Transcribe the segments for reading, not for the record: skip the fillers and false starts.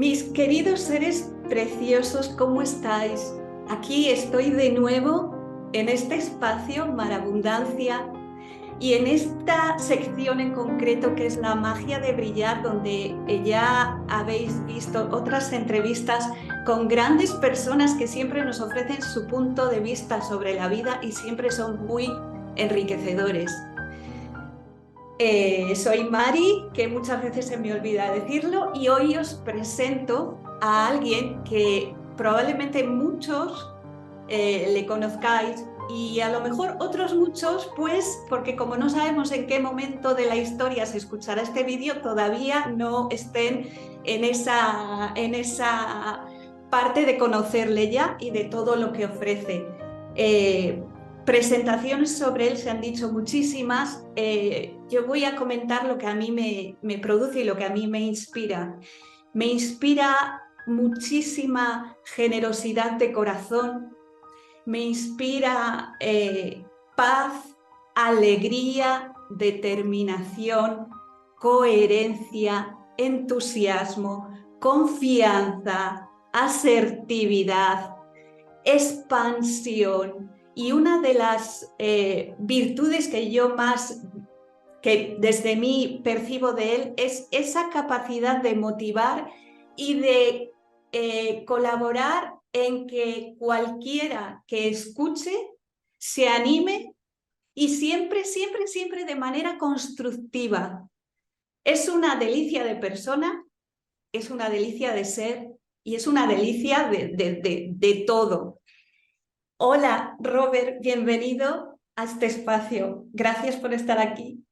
Mis queridos seres preciosos, ¿cómo estáis? Aquí estoy de nuevo en este espacio Marabundancia y en esta sección en concreto que es la magia de brillar, donde ya habéis visto otras entrevistas con grandes personas que siempre nos ofrecen su punto de vista sobre la vida y siempre son muy enriquecedores. Soy Mari, que muchas veces se me olvida decirlo, y hoy os presento a alguien que probablemente muchos le conozcáis y a lo mejor otros muchos, pues porque como no sabemos en qué momento de la historia se escuchará este vídeo, todavía no estén en esa parte de conocerle ya y de todo lo que ofrece. Presentaciones sobre él se han dicho muchísimas. Yo voy a comentar lo que a mí me produce y lo que a mí me inspira. Me inspira muchísima generosidad de corazón, me inspira paz, alegría, determinación, coherencia, entusiasmo, confianza, asertividad, expansión. Y una de las virtudes que yo más, que desde mí percibo de él, es esa capacidad de motivar y de colaborar en que cualquiera que escuche se anime y siempre, siempre, siempre de manera constructiva. Es una delicia de persona, es una delicia de ser y es una delicia de todo. Hola, Robert, bienvenido a este espacio. Gracias por estar aquí.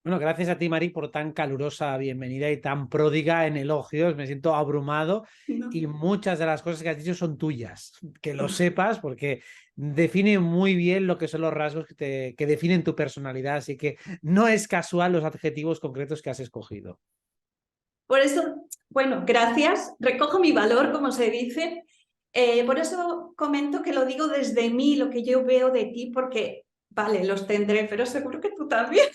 Bueno, gracias a ti, Mari, por tan calurosa bienvenida y tan pródiga en elogios. Me siento abrumado No. y muchas de las cosas que has dicho son tuyas. Que lo sepas porque define muy bien lo que son los rasgos que definen tu personalidad. Así que no es casual los adjetivos concretos que has escogido. Por eso, bueno, gracias. Recojo mi valor, como se dice. Por eso comento que lo digo desde mí, lo que yo veo de ti, porque, vale, los tendré, pero seguro que tú también.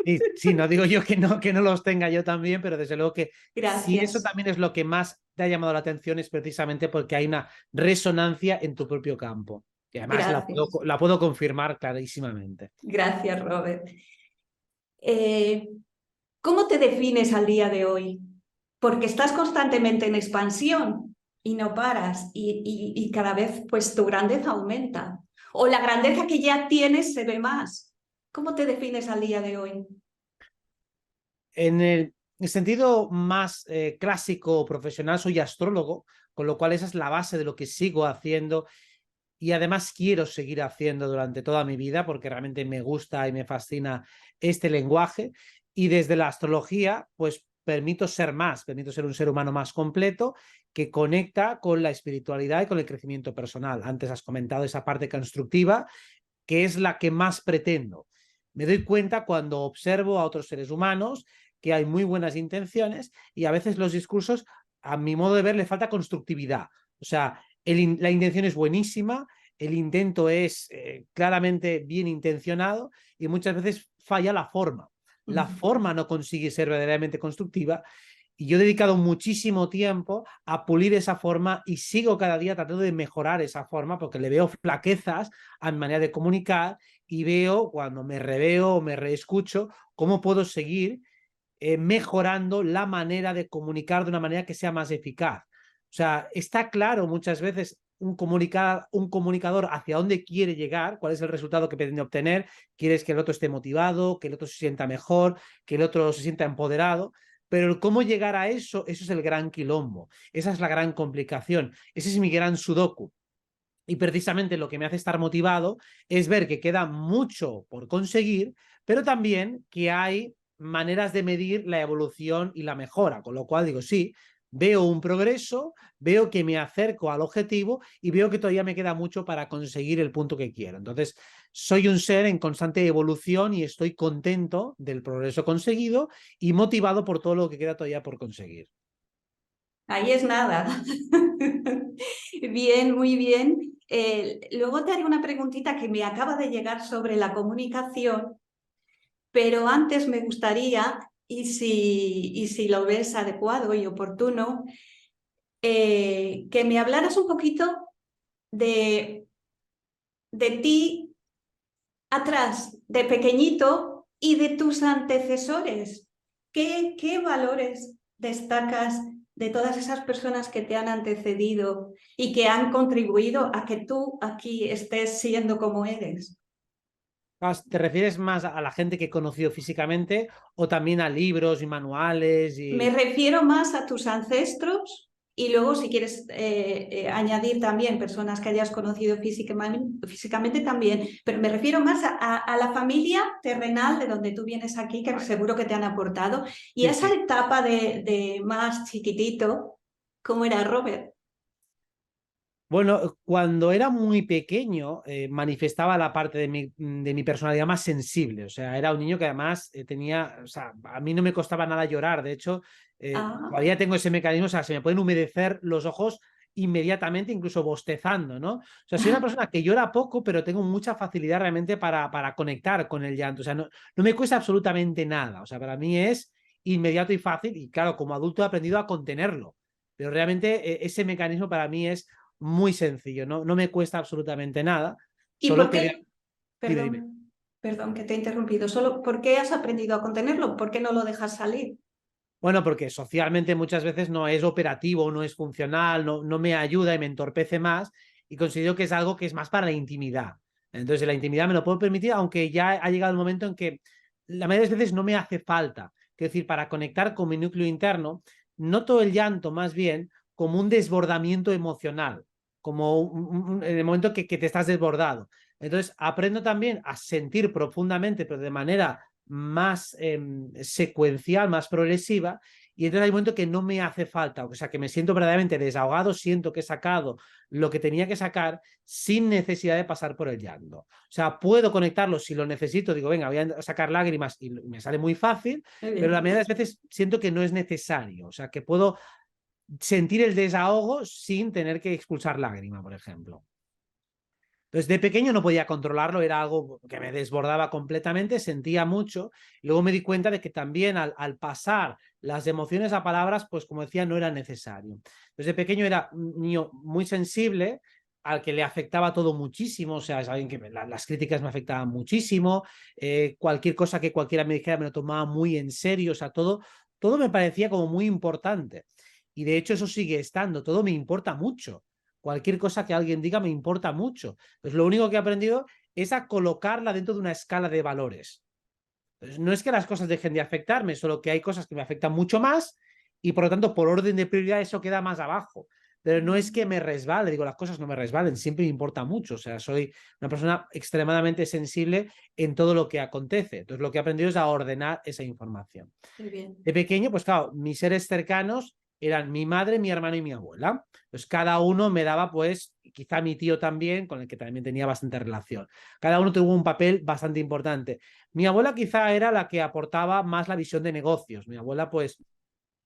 Sí, sí, no digo yo que no los tenga yo también, pero desde luego que si eso Gracias, también es lo que más te ha llamado la atención es precisamente porque hay una resonancia en tu propio campo. Y además gracias, la puedo confirmar clarísimamente. gracias, Robert. Eh, ¿Cómo te defines al día de hoy? Porque estás constantemente en expansión y no paras y cada vez pues tu grandeza aumenta. O la grandeza que ya tienes se ve más. ¿Cómo te defines al día de hoy? En el sentido más clásico o profesional, soy astrólogo, con lo cual esa es la base de lo que sigo haciendo y además quiero seguir haciendo durante toda mi vida porque realmente me gusta y me fascina este lenguaje. Y desde la astrología, pues permito ser más, permito ser un ser humano más completo que conecta con la espiritualidad y con el crecimiento personal. Antes has comentado esa parte constructiva, que es la que más pretendo. Me doy cuenta cuando observo a otros seres humanos que hay muy buenas intenciones y a veces los discursos, a mi modo de ver, le falta constructividad. O sea, la intención es buenísima, el intento es claramente bien intencionado y muchas veces falla la forma. La forma no consigue ser verdaderamente constructiva y yo he dedicado muchísimo tiempo a pulir esa forma y sigo cada día tratando de mejorar esa forma porque le veo flaquezas a mi manera de comunicar y veo cuando me reveo o me reescucho cómo puedo seguir mejorando la manera de comunicar de una manera que sea más eficaz. O sea, está claro muchas veces un comunicador hacia dónde quiere llegar, cuál es el resultado que pretende obtener, quieres que el otro esté motivado, que el otro se sienta mejor, que el otro se sienta empoderado, pero el cómo llegar a eso es el gran quilombo, esa es la gran complicación, ese es mi gran sudoku. Y precisamente lo que me hace estar motivado es ver que queda mucho por conseguir, pero también que hay maneras de medir la evolución y la mejora, con lo cual digo, sí, veo un progreso, veo que me acerco al objetivo y veo que todavía me queda mucho para conseguir el punto que quiero. Entonces, soy un ser en constante evolución y estoy contento del progreso conseguido y motivado por todo lo que queda todavía por conseguir. Ahí es nada. Bien, muy bien. Luego te haré una preguntita que me acaba de llegar sobre la comunicación, pero antes me gustaría, y si lo ves adecuado y oportuno, que me hablaras un poquito de ti atrás, de pequeñito, y de tus antecesores. ¿Qué valores destacas de todas esas personas que te han antecedido y que han contribuido a que tú aquí estés siendo como eres? ¿Te refieres más a la gente que he conocido físicamente o también a libros y manuales? Me refiero más a tus ancestros y luego si quieres añadir también personas que hayas conocido físicamente también, pero me refiero más a la familia terrenal de donde tú vienes aquí, que seguro que te han aportado, y Sí, esa sí. etapa de más chiquitito, ¿cómo era Robert? Bueno, cuando era muy pequeño manifestaba la parte de mi personalidad más sensible. O sea, era un niño que además tenía, o sea, a mí no me costaba nada llorar. De hecho, Ah, todavía tengo ese mecanismo, o sea, se me pueden humedecer los ojos inmediatamente, incluso bostezando, ¿no? O sea, soy una persona que llora poco, pero tengo mucha facilidad realmente para conectar con el llanto. O sea, no me cuesta absolutamente nada. O sea, para mí es inmediato y fácil. Y claro, como adulto he aprendido a contenerlo. Pero realmente ese mecanismo para mí es muy sencillo, no me cuesta absolutamente nada, ¿y solo por que... qué? Dime, dime. Perdón que te he interrumpido. Solo, ¿por qué has aprendido a contenerlo? ¿Por qué no lo dejas salir? Bueno, porque socialmente muchas veces no es operativo, no es funcional, no me ayuda y me entorpece más y considero que es algo que es más para la intimidad. Entonces, la intimidad me lo puedo permitir, aunque ya ha llegado el momento en que la mayoría de las veces no me hace falta. Es decir, para conectar con mi núcleo interno, noto el llanto más bien como un desbordamiento emocional, como en el momento que te estás desbordado. Entonces, aprendo también a sentir profundamente, pero de manera más secuencial, más progresiva, y entonces hay un momento que no me hace falta, o sea, que me siento verdaderamente desahogado, siento que he sacado lo que tenía que sacar sin necesidad de pasar por el llanto. O sea, puedo conectarlo si lo necesito, digo, venga, voy a sacar lágrimas y me sale muy fácil, Muy pero la bien. mayoría de las veces siento que no es necesario, o sea, que puedo sentir el desahogo sin tener que expulsar lágrima, por ejemplo. Entonces, de pequeño no podía controlarlo, era algo que me desbordaba completamente, sentía mucho. Y luego me di cuenta de que también al pasar las emociones a palabras, pues como decía, no era necesario. Entonces, de pequeño era un niño muy sensible, al que le afectaba todo muchísimo, o sea, es alguien que las críticas me afectaban muchísimo, cualquier cosa que cualquiera me dijera me lo tomaba muy en serio, o sea, todo me parecía como muy importante. Y de hecho eso sigue estando, todo me importa mucho. Cualquier cosa que alguien diga me importa mucho. Pues lo único que he aprendido es a colocarla dentro de una escala de valores. Pues no es que las cosas dejen de afectarme, solo que hay cosas que me afectan mucho más y por lo tanto por orden de prioridad eso queda más abajo. Pero no es que me resbale, digo, las cosas no me resbalen, siempre me importa mucho. O sea, soy una persona extremadamente sensible en todo lo que acontece. Entonces, lo que he aprendido es a ordenar esa información. Muy bien. De pequeño, pues claro, mis seres cercanos eran mi madre, mi hermano y mi abuela. Pues cada uno me daba, pues, quizá mi tío también, con el que también tenía bastante relación. Cada uno tuvo un papel bastante importante. Mi abuela quizá era la que aportaba más la visión de negocios. Mi abuela, pues,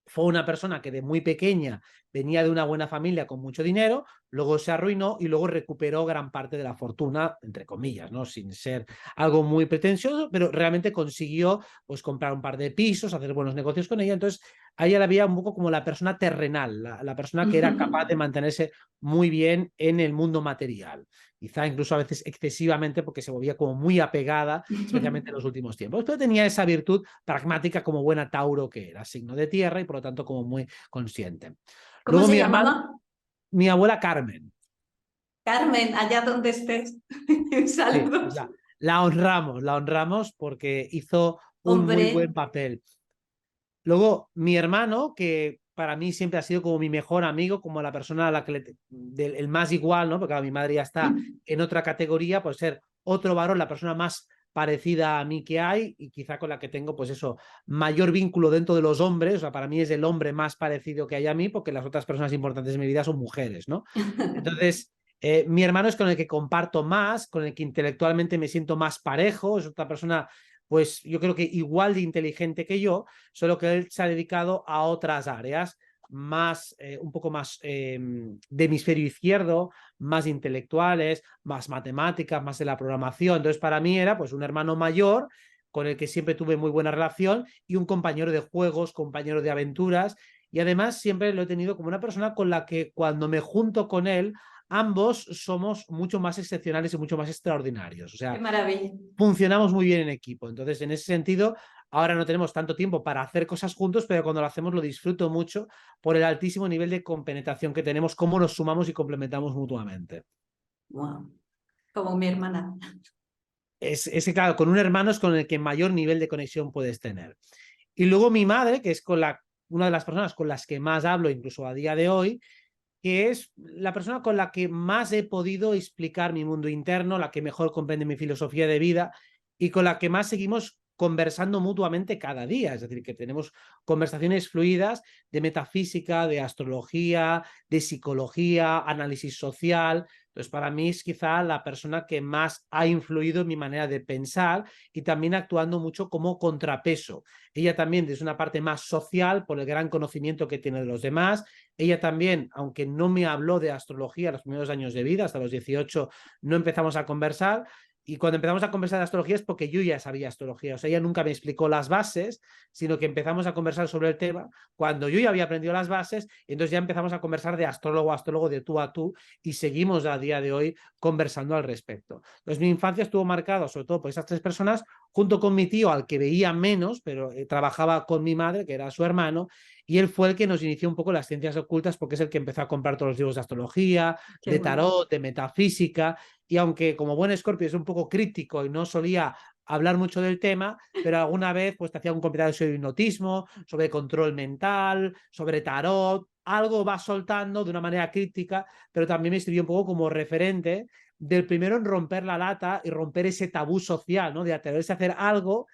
fue una persona que de muy pequeña venía de una buena familia con mucho dinero, luego se arruinó y luego recuperó gran parte de la fortuna, entre comillas, ¿no? Sin ser algo muy pretencioso, pero realmente consiguió pues comprar un par de pisos, hacer buenos negocios con ella. Entonces, a ella la veía un poco como la persona terrenal, la persona que era capaz de mantenerse muy bien en el mundo material. Quizá incluso a veces excesivamente porque se volvía como muy apegada, especialmente en los últimos tiempos. Pero tenía esa virtud pragmática como buena Tauro que era, signo de tierra y por lo tanto como muy consciente. ¿Cómo Luego se mi hermano, llamaba? mi abuela Carmen. Carmen, allá donde estés. Sí, pues Saludos. la honramos porque hizo un muy Hombre, buen papel. Luego mi hermano, que para mí siempre ha sido como mi mejor amigo, como la persona a la que el más igual, ¿no? Porque claro, mi madre ya está en otra categoría, por ser otro varón, la persona más parecida a mí que hay y quizá con la que tengo, pues eso, mayor vínculo dentro de los hombres. O sea, para mí es el hombre más parecido que hay a mí, porque las otras personas importantes de mi vida son mujeres, ¿no? Entonces, mi hermano es con el que comparto más, con el que intelectualmente me siento más parejo, es otra persona, pues yo creo que igual de inteligente que yo, solo que él se ha dedicado a otras áreas más, un poco más de hemisferio izquierdo, más intelectuales, más matemáticas, más de la programación. Entonces, para mí era pues un hermano mayor con el que siempre tuve muy buena relación y un compañero de juegos, compañero de aventuras. y además siempre lo he tenido como una persona con la que cuando me junto con él, ambos somos mucho más excepcionales y mucho más extraordinarios. O Qué sea, maravilla. funcionamos muy bien en equipo. Entonces, en ese sentido, ahora no tenemos tanto tiempo para hacer cosas juntos, pero cuando lo hacemos lo disfruto mucho por el altísimo nivel de compenetración que tenemos, cómo nos sumamos y complementamos mutuamente. Wow. Como mi hermana. Es que, claro, con un hermano es con el que mayor nivel de conexión puedes tener. Y luego mi madre, que es una de las personas con las que más hablo, incluso a día de hoy, que es la persona con la que más he podido explicar mi mundo interno, la que mejor comprende mi filosofía de vida y con la que más seguimos conversando mutuamente cada día. Es decir, que tenemos conversaciones fluidas de metafísica, de astrología, de psicología, análisis social. Entonces, para mí es quizá la persona que más ha influido en mi manera de pensar y también actuando mucho como contrapeso. Ella también desde una parte más social, por el gran conocimiento que tiene de los demás. Ella también, aunque no me habló de astrología los primeros años de vida, hasta los 18 no empezamos a conversar, y cuando empezamos a conversar de astrología es porque yo ya sabía astrología. O sea, ella nunca me explicó las bases, sino que empezamos a conversar sobre el tema cuando yo ya había aprendido las bases, y entonces ya empezamos a conversar de astrólogo a astrólogo, de tú a tú, y seguimos a día de hoy conversando al respecto. Entonces mi infancia estuvo marcada sobre todo por esas tres personas, junto con mi tío, al que veía menos, pero trabajaba con mi madre, que era su hermano, y él fue el que nos inició un poco las ciencias ocultas porque es el que empezó a comprar todos los libros de astrología, Qué de bueno. tarot, de metafísica, y aunque como buen Escorpio es un poco crítico y no solía hablar mucho del tema, pero alguna vez pues te hacía un comentario sobre hipnotismo, sobre control mental, sobre tarot, algo va soltando de una manera crítica, pero también me sirvió un poco como referente del primero en romper la lata y romper ese tabú social, ¿no? De atreverse a hacer algo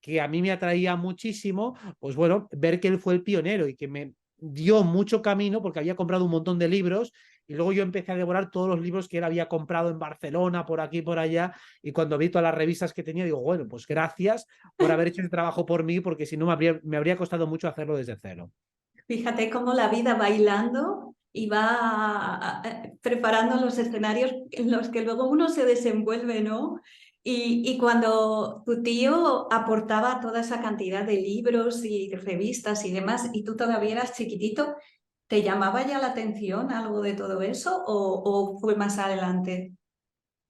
que a mí me atraía muchísimo, pues bueno, ver que él fue el pionero y que me dio mucho camino porque había comprado un montón de libros y luego yo empecé a devorar todos los libros que él había comprado en Barcelona, por aquí, por allá, y cuando vi todas las revistas que tenía, digo, bueno, pues gracias por haber hecho ese trabajo por mí, porque si no me habría costado mucho hacerlo desde cero. Fíjate cómo la vida bailando y va preparando los escenarios en los que luego uno se desenvuelve, ¿no? Y cuando tu tío aportaba toda esa cantidad de libros y revistas y demás, y tú todavía eras chiquitito, ¿te llamaba ya la atención algo de todo eso o fue más adelante?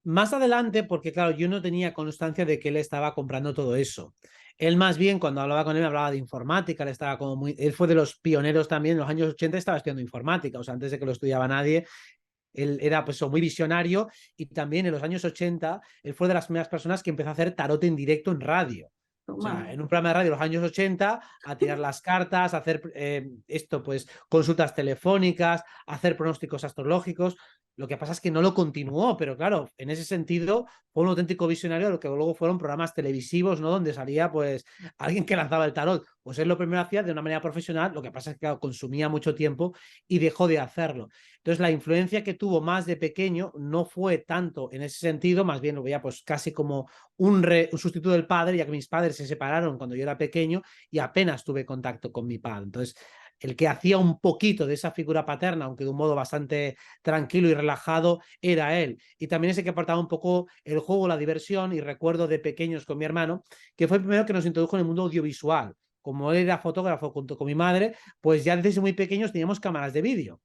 Más adelante, porque claro, yo no tenía constancia de que él estaba comprando todo eso. Él más bien, cuando hablaba con él, hablaba de informática, él fue de los pioneros también, en los años 80 estaba estudiando informática, o sea, antes de que lo estudiaba nadie, él era pues muy visionario, y también en los años 80 él fue de las primeras personas que empezó a hacer tarot en directo en radio. O Toma. sea, en un programa de radio de los años 80, a tirar las cartas, a hacer pues consultas telefónicas, a hacer pronósticos astrológicos. Lo que pasa es que no lo continuó, pero claro, en ese sentido fue un auténtico visionario, lo que luego fueron programas televisivos, ¿no? Donde salía pues alguien que lanzaba el tarot. Pues él lo primero hacía de una manera profesional, lo que pasa es que claro, consumía mucho tiempo y dejó de hacerlo. Entonces la influencia que tuvo más de pequeño no fue tanto en ese sentido, más bien lo veía pues casi como un sustituto del padre, ya que mis padres se separaron cuando yo era pequeño y apenas tuve contacto con mi padre. Entonces, el que hacía un poquito de esa figura paterna, aunque de un modo bastante tranquilo y relajado, era él. Y también ese que aportaba un poco el juego, la diversión, y recuerdo de pequeños con mi hermano, que fue el primero que nos introdujo en el mundo audiovisual. Como él era fotógrafo junto con mi madre, pues ya desde muy pequeños teníamos cámaras de vídeo.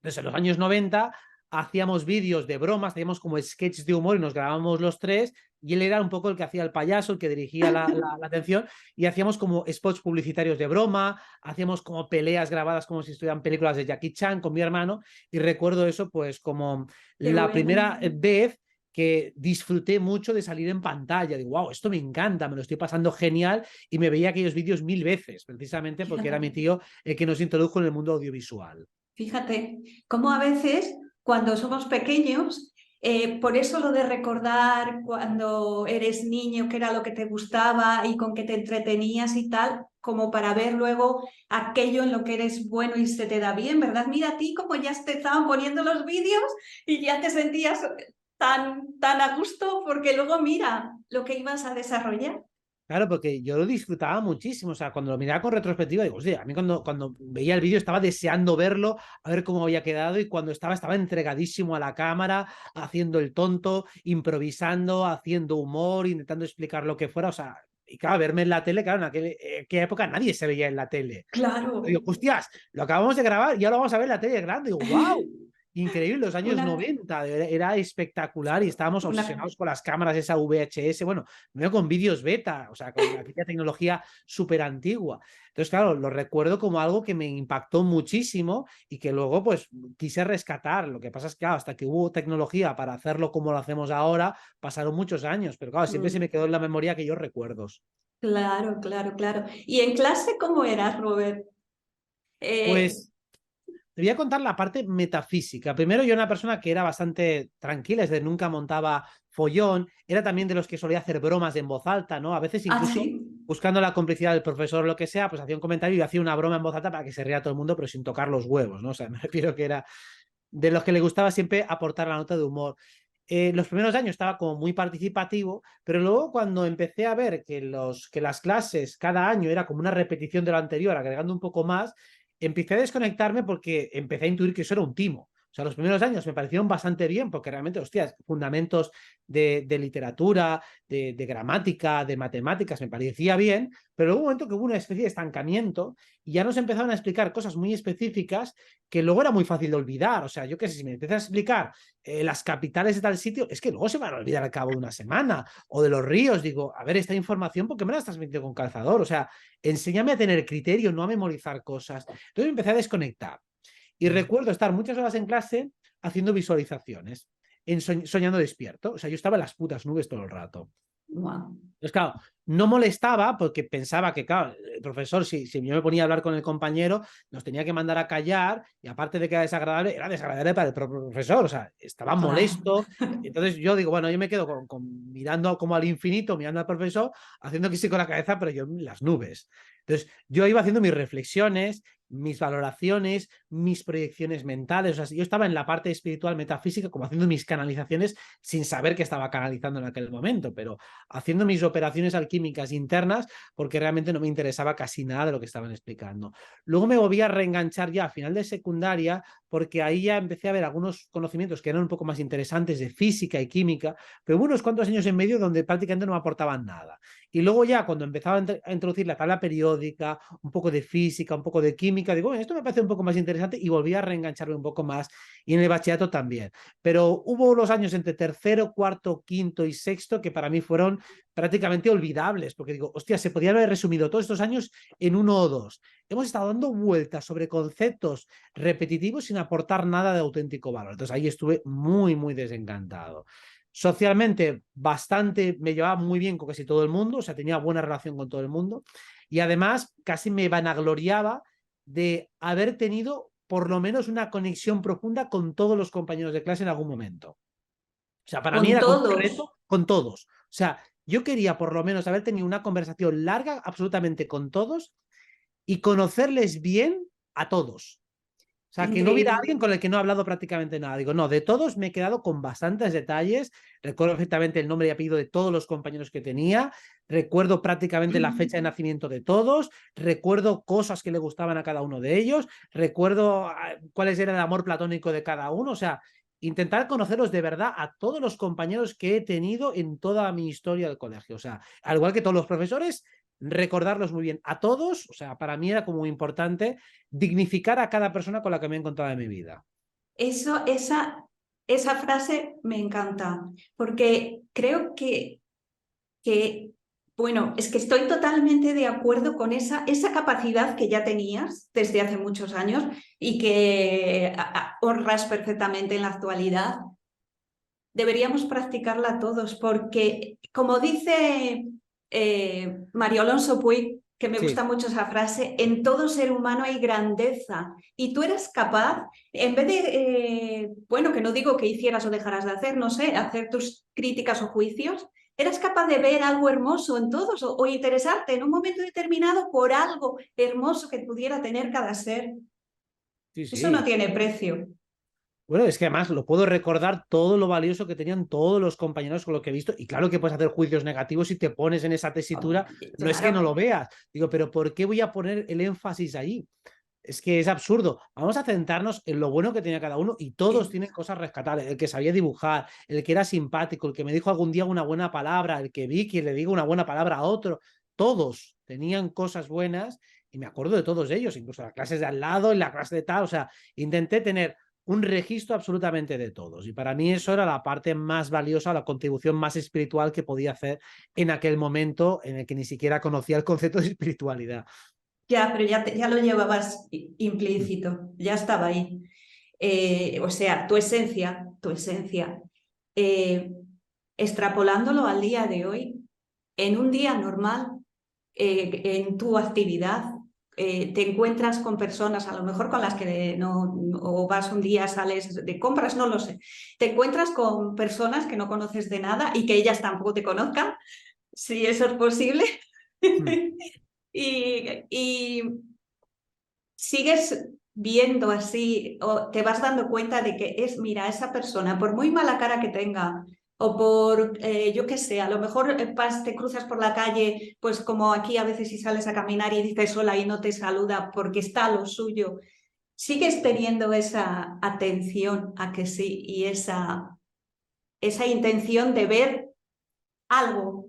Desde los años 90 hacíamos vídeos de bromas, teníamos como sketches de humor y nos grabábamos los tres, y él era un poco el que hacía el payaso, el que dirigía la atención, y hacíamos como spots publicitarios de broma, hacíamos como peleas grabadas como si estuvieran películas de Jackie Chan con mi hermano, y recuerdo eso pues como Qué la bueno. primera vez que disfruté mucho de salir en pantalla. Digo, wow, esto me encanta, me lo estoy pasando genial, y me veía aquellos vídeos 1000 veces, precisamente porque era mi Fíjate. tío el que nos introdujo en el mundo audiovisual. Fíjate, cómo a veces cuando somos pequeños, por eso lo de recordar cuando eres niño qué era lo que te gustaba y con qué te entretenías y tal, como para ver luego aquello en lo que eres bueno y se te da bien, ¿verdad? Mira a ti como ya te estaban poniendo los vídeos y ya te sentías tan a gusto porque luego mira lo que ibas a desarrollar. Claro, porque yo lo disfrutaba muchísimo. O sea, cuando lo miraba con retrospectiva, digo, hostia, a mí cuando veía el vídeo estaba deseando verlo, a ver cómo había quedado, y cuando estaba entregadísimo a la cámara, haciendo el tonto, improvisando, haciendo humor, intentando explicar lo que fuera. O sea, Y claro, verme en la tele, claro, en aquella época nadie se veía en la tele. Claro. Digo, hostias, lo acabamos de grabar y ahora vamos a ver la tele grande. Digo, wow, increíble, los años Una, 90, era espectacular y estábamos una, obsesionados con las cámaras, esa VHS, bueno, no con vídeos beta, o sea, con aquella tecnología súper antigua. Entonces, claro, lo recuerdo como algo que me impactó muchísimo y que luego, pues, quise rescatar. Lo que pasa es que, claro, hasta que hubo tecnología para hacerlo como lo hacemos ahora, pasaron muchos años, pero claro, siempre se me quedó en la memoria aquellos recuerdos. claro, claro, claro. ¿Y en clase cómo eras, Robert? Eh, Pues te voy a contar la parte metafísica. Primero, yo era una persona que era bastante tranquila, es decir, nunca montaba follón, era también de los que solía hacer bromas en voz alta, ¿no? A veces ¿Ah, incluso sí? buscando la complicidad del profesor o lo que sea, pues hacía un comentario y hacía una broma en voz alta para que se ría todo el mundo, pero sin tocar los huevos, ¿no? O sea, me refiero que era de los que le gustaba siempre aportar la nota de humor. Los primeros años estaba como muy participativo, pero luego cuando empecé a ver que las clases cada año era como una repetición de lo anterior, agregando un poco más, empecé a desconectarme porque empecé a intuir que eso era un timo. O sea, los primeros años me parecieron bastante bien porque realmente, hostias, fundamentos de literatura, de gramática, de matemáticas, me parecía bien, pero luego un momento que hubo una especie de estancamiento y ya nos empezaban a explicar cosas muy específicas que luego era muy fácil de olvidar. O sea, yo qué sé, si me empiezas a explicar las capitales de tal sitio, es que luego se van a olvidar al cabo de una semana. O de los ríos, digo, a ver, esta información, ¿por qué me la estás metiendo con calzador? O sea, enséñame a tener criterio, no a memorizar cosas. Entonces empecé a desconectar. Y recuerdo estar muchas horas en clase haciendo visualizaciones, soñando despierto. O sea, yo estaba en las putas nubes todo el rato. Wow. Entonces, claro, no molestaba porque pensaba que, claro, el profesor, si yo me ponía a hablar con el compañero, nos tenía que mandar a callar y aparte de que era desagradable para el profesor, o sea, estaba Claro. molesto. Entonces yo digo, bueno, yo me quedo mirando como al infinito, mirando al profesor, haciendo que sí con la cabeza, pero yo en las nubes. Entonces yo iba haciendo mis reflexiones, mis valoraciones, mis proyecciones mentales, o sea, yo estaba en la parte espiritual metafísica como haciendo mis canalizaciones sin saber que estaba canalizando en aquel momento, pero haciendo mis operaciones alquímicas internas porque realmente no me interesaba casi nada de lo que estaban explicando. Luego me volví a reenganchar ya a final de secundaria porque ahí ya empecé a ver algunos conocimientos que eran un poco más interesantes de física y química, pero hubo unos cuantos años en medio donde prácticamente no me aportaban nada. Y luego ya cuando empezaba a introducir la tabla periódica, un poco de física, un poco de química, digo, bueno, esto me parece un poco más interesante y volví a reengancharme un poco más y en el bachillerato también. Pero hubo los años entre tercero, cuarto, quinto y sexto que para mí fueron prácticamente olvidables, porque digo, hostia, se podía haber resumido todos estos años en uno o dos. Hemos estado dando vueltas sobre conceptos repetitivos sin aportar nada de auténtico valor. Entonces ahí estuve muy, muy desencantado. Socialmente, bastante, me llevaba muy bien con casi todo el mundo, o sea, tenía buena relación con todo el mundo y además casi me vanagloriaba de haber tenido por lo menos una conexión profunda con todos los compañeros de clase en algún momento. O sea, para mí Con era como un todos. reto con todos. O sea, yo quería por lo menos haber tenido una conversación larga absolutamente con todos y conocerles bien a todos. O sea, que no hubiera Increíble. alguien con el que no he hablado prácticamente nada. Digo, no, de todos me he quedado con bastantes detalles. Recuerdo perfectamente el nombre y apellido de todos los compañeros que tenía. Recuerdo prácticamente la fecha de nacimiento de todos. Recuerdo cosas que le gustaban a cada uno de ellos. Recuerdo cuáles era el amor platónico de cada uno. O sea, intentar conocerlos de verdad a todos los compañeros que he tenido en toda mi historia del colegio. O sea, al igual que todos los profesores, recordarlos muy bien a todos. O sea, para mí era como muy importante dignificar a cada persona con la que me he encontrado en mi vida. Eso, esa frase me encanta, porque creo bueno, es que estoy totalmente de acuerdo con esa capacidad que ya tenías desde hace muchos años y que honras perfectamente en la actualidad. Deberíamos practicarla todos, porque como dice Mario Alonso Puig, que me gusta Sí, mucho esa frase, en todo ser humano hay grandeza y tú eres capaz, en vez de, bueno, que no digo que hicieras o dejaras de hacer, no sé, hacer tus críticas o juicios, eras capaz de ver algo hermoso en todos o interesarte en un momento determinado por algo hermoso que pudiera tener cada ser. sí, Eso no sí. tiene precio. Bueno, es que además lo puedo recordar todo lo valioso que tenían todos los compañeros con lo que he visto. Y claro que puedes hacer juicios negativos si te pones en esa tesitura. No es que no Claro. lo veas. Digo, pero ¿por qué voy a poner el énfasis ahí? Es que es absurdo. Vamos a centrarnos en lo bueno que tenía cada uno y todos tienen cosas rescatables. El que sabía dibujar, el que era simpático, el que me dijo algún día una buena palabra, el que vi que le digo una buena palabra a otro. todos tenían cosas buenas y me acuerdo de todos ellos, incluso las clases de al lado y la clase de tal, o sea, intenté tener un registro absolutamente de todos y para mí eso era la parte más valiosa, la contribución más espiritual que podía hacer en aquel momento en el que ni siquiera conocía el concepto de espiritualidad. Ya, pero ya lo llevabas implícito, ya estaba ahí. O sea, tu esencia, eh, extrapolándolo al día de hoy, en un día normal, en tu actividad, te encuentras con personas, a lo mejor con las que no, o vas un día, sales de compras, no lo sé, te encuentras con personas que no conoces de nada y que ellas tampoco te conozcan, si eso es posible. Mm. y sigues viendo así o te vas dando cuenta de que es, mira, esa persona, por muy mala cara que tenga o por, yo qué sé, a lo mejor te cruzas por la calle, pues como aquí a veces si sales a caminar y dices hola y no te saluda porque está a lo suyo, sigues teniendo esa atención a que sí y esa intención de ver algo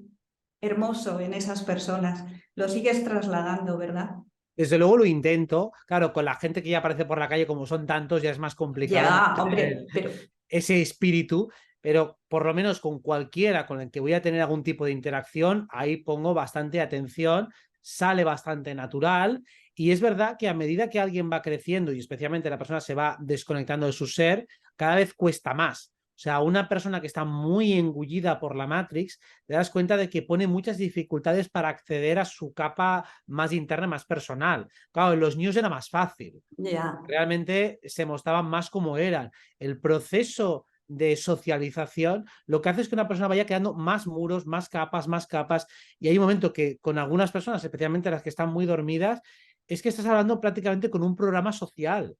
hermoso en esas personas. Lo sigues trasladando, ¿verdad? Desde luego lo intento. Claro, con la gente que ya aparece por la calle, como son tantos, ya es más complicado Ya, mantener hombre, pero ese espíritu, pero por lo menos con cualquiera con el que voy a tener algún tipo de interacción, ahí pongo bastante atención, sale bastante natural y es verdad que a medida que alguien va creciendo y especialmente la persona se va desconectando de su ser, cada vez cuesta más. O sea, una persona que está muy engullida por la Matrix, te das cuenta de que pone muchas dificultades para acceder a su capa más interna, más personal. Claro, en los news era más fácil. ya. Realmente se mostraban más como eran. El proceso de socialización lo que hace es que una persona vaya creando más muros, más capas, y hay un momento que con algunas personas, especialmente las que están muy dormidas, es que estás hablando prácticamente con un programa social.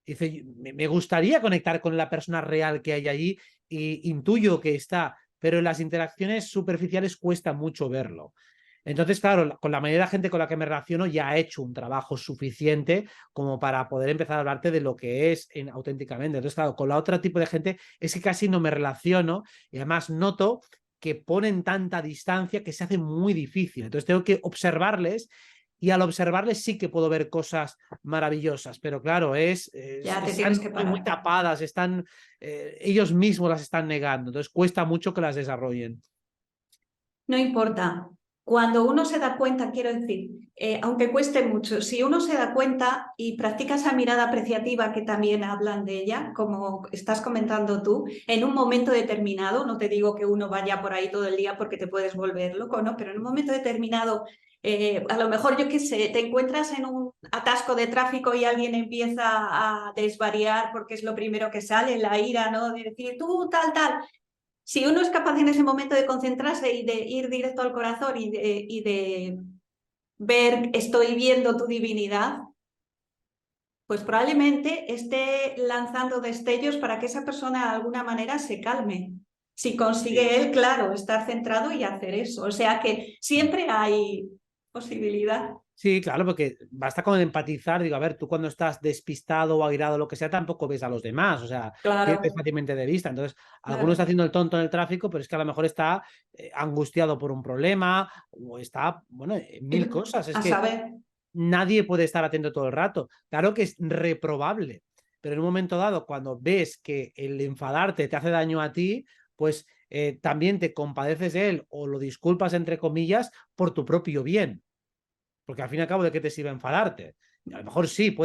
Dice, me gustaría conectar con la persona real que hay allí y intuyo que está, pero en las interacciones superficiales cuesta mucho verlo. Entonces, claro, con la mayoría de la gente con la que me relaciono ya he hecho un trabajo suficiente como para poder empezar a hablarte de lo que es auténticamente. Entonces, claro, con la otra tipo de gente es que casi no me relaciono y además noto que ponen tanta distancia que se hace muy difícil. Entonces tengo que observarles y al observarles sí que puedo ver cosas maravillosas, pero claro, Ya te tienes están que muy parar. tapadas, están, ellos mismos las están negando, entonces cuesta mucho que las desarrollen. No importa. Cuando uno se da cuenta, quiero decir, aunque cueste mucho, si uno se da cuenta y practica esa mirada apreciativa que también hablan de ella, como estás comentando tú, en un momento determinado, no te digo que uno vaya por ahí todo el día porque te puedes volver loco, ¿no? Pero en un momento determinado, a lo mejor, yo qué sé, te encuentras en un atasco de tráfico y alguien empieza a desvariar porque es lo primero que sale, la ira, ¿no? De decir, tú, tal, tal. Si uno es capaz en ese momento de concentrarse y de ir directo al corazón y de ver, estoy viendo tu divinidad, pues probablemente esté lanzando destellos para que esa persona de alguna manera se calme. Si Sí. consigue él, claro, estar centrado y hacer eso. O sea que siempre hay posibilidad. Sí, claro, porque basta con empatizar. Digo, a ver, tú cuando estás despistado o airado, lo que sea, tampoco ves a los demás, o sea, pierdes Claro, fácilmente de vista. Entonces, alguno está claro. haciendo el tonto en el tráfico, pero es que a lo mejor está angustiado por un problema o está, bueno, en mil cosas. Es A que saber. nadie puede estar atento todo el rato. Claro que es reprobable, pero en un momento dado, cuando ves que el enfadarte te hace daño a ti, pues también te compadeces de él o lo disculpas, entre comillas, por tu propio bien. Porque al fin y al cabo, ¿de qué te sirve enfadarte? A lo mejor sí,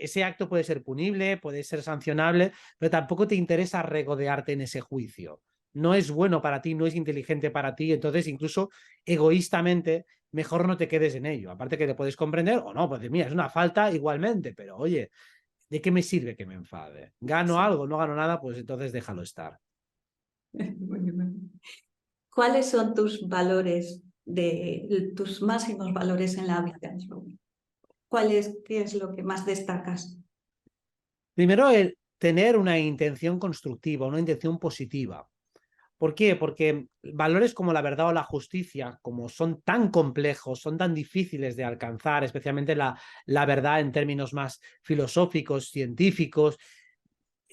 ese acto puede ser punible, puede ser sancionable, pero tampoco te interesa regodearte en ese juicio. No es bueno para ti, no es inteligente para ti, entonces incluso egoístamente mejor no te quedes en ello. Aparte que te puedes comprender o no, pues mira, es una falta igualmente, pero oye, ¿de qué me sirve que me enfade? ¿Gano Sí. algo? ¿No gano nada? Pues entonces déjalo estar. ¿Cuáles son tus valores, tus máximos valores en la vida? ¿Qué es lo que más destacas? Primero, el tener una intención constructiva, una intención positiva. ¿Por qué? Porque valores como la verdad o la justicia, como son tan complejos, son tan difíciles de alcanzar, especialmente la verdad en términos más filosóficos, científicos,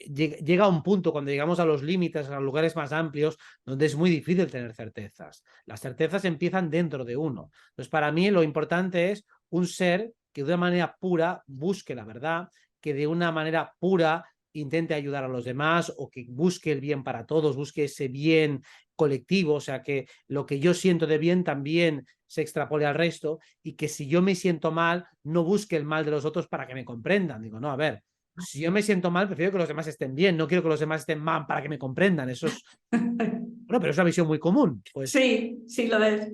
llega un punto cuando llegamos a los límites, a los lugares más amplios, donde es muy difícil tener certezas. Las certezas empiezan dentro de uno. Entonces, para mí lo importante es un ser que de una manera pura busque la verdad, que de una manera pura intente ayudar a los demás o que busque el bien para todos, busque ese bien colectivo, o sea, que lo que yo siento de bien también se extrapole al resto y que si yo me siento mal, no busque el mal de los otros para que me comprendan. Digo, no, a ver, si yo me siento mal, prefiero que los demás estén bien, no quiero que los demás estén mal para que me comprendan. Eso es, bueno, pero es una visión muy común. Pues Sí, sí lo es.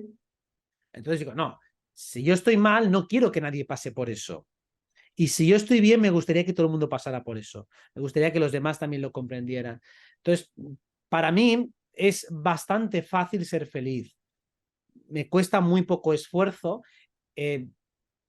entonces digo, no, si yo estoy mal, no quiero que nadie pase por eso. Y si yo estoy bien, me gustaría que todo el mundo pasara por eso. Me gustaría que los demás también lo comprendieran. Entonces, para mí es bastante fácil ser feliz. Me cuesta muy poco esfuerzo eh,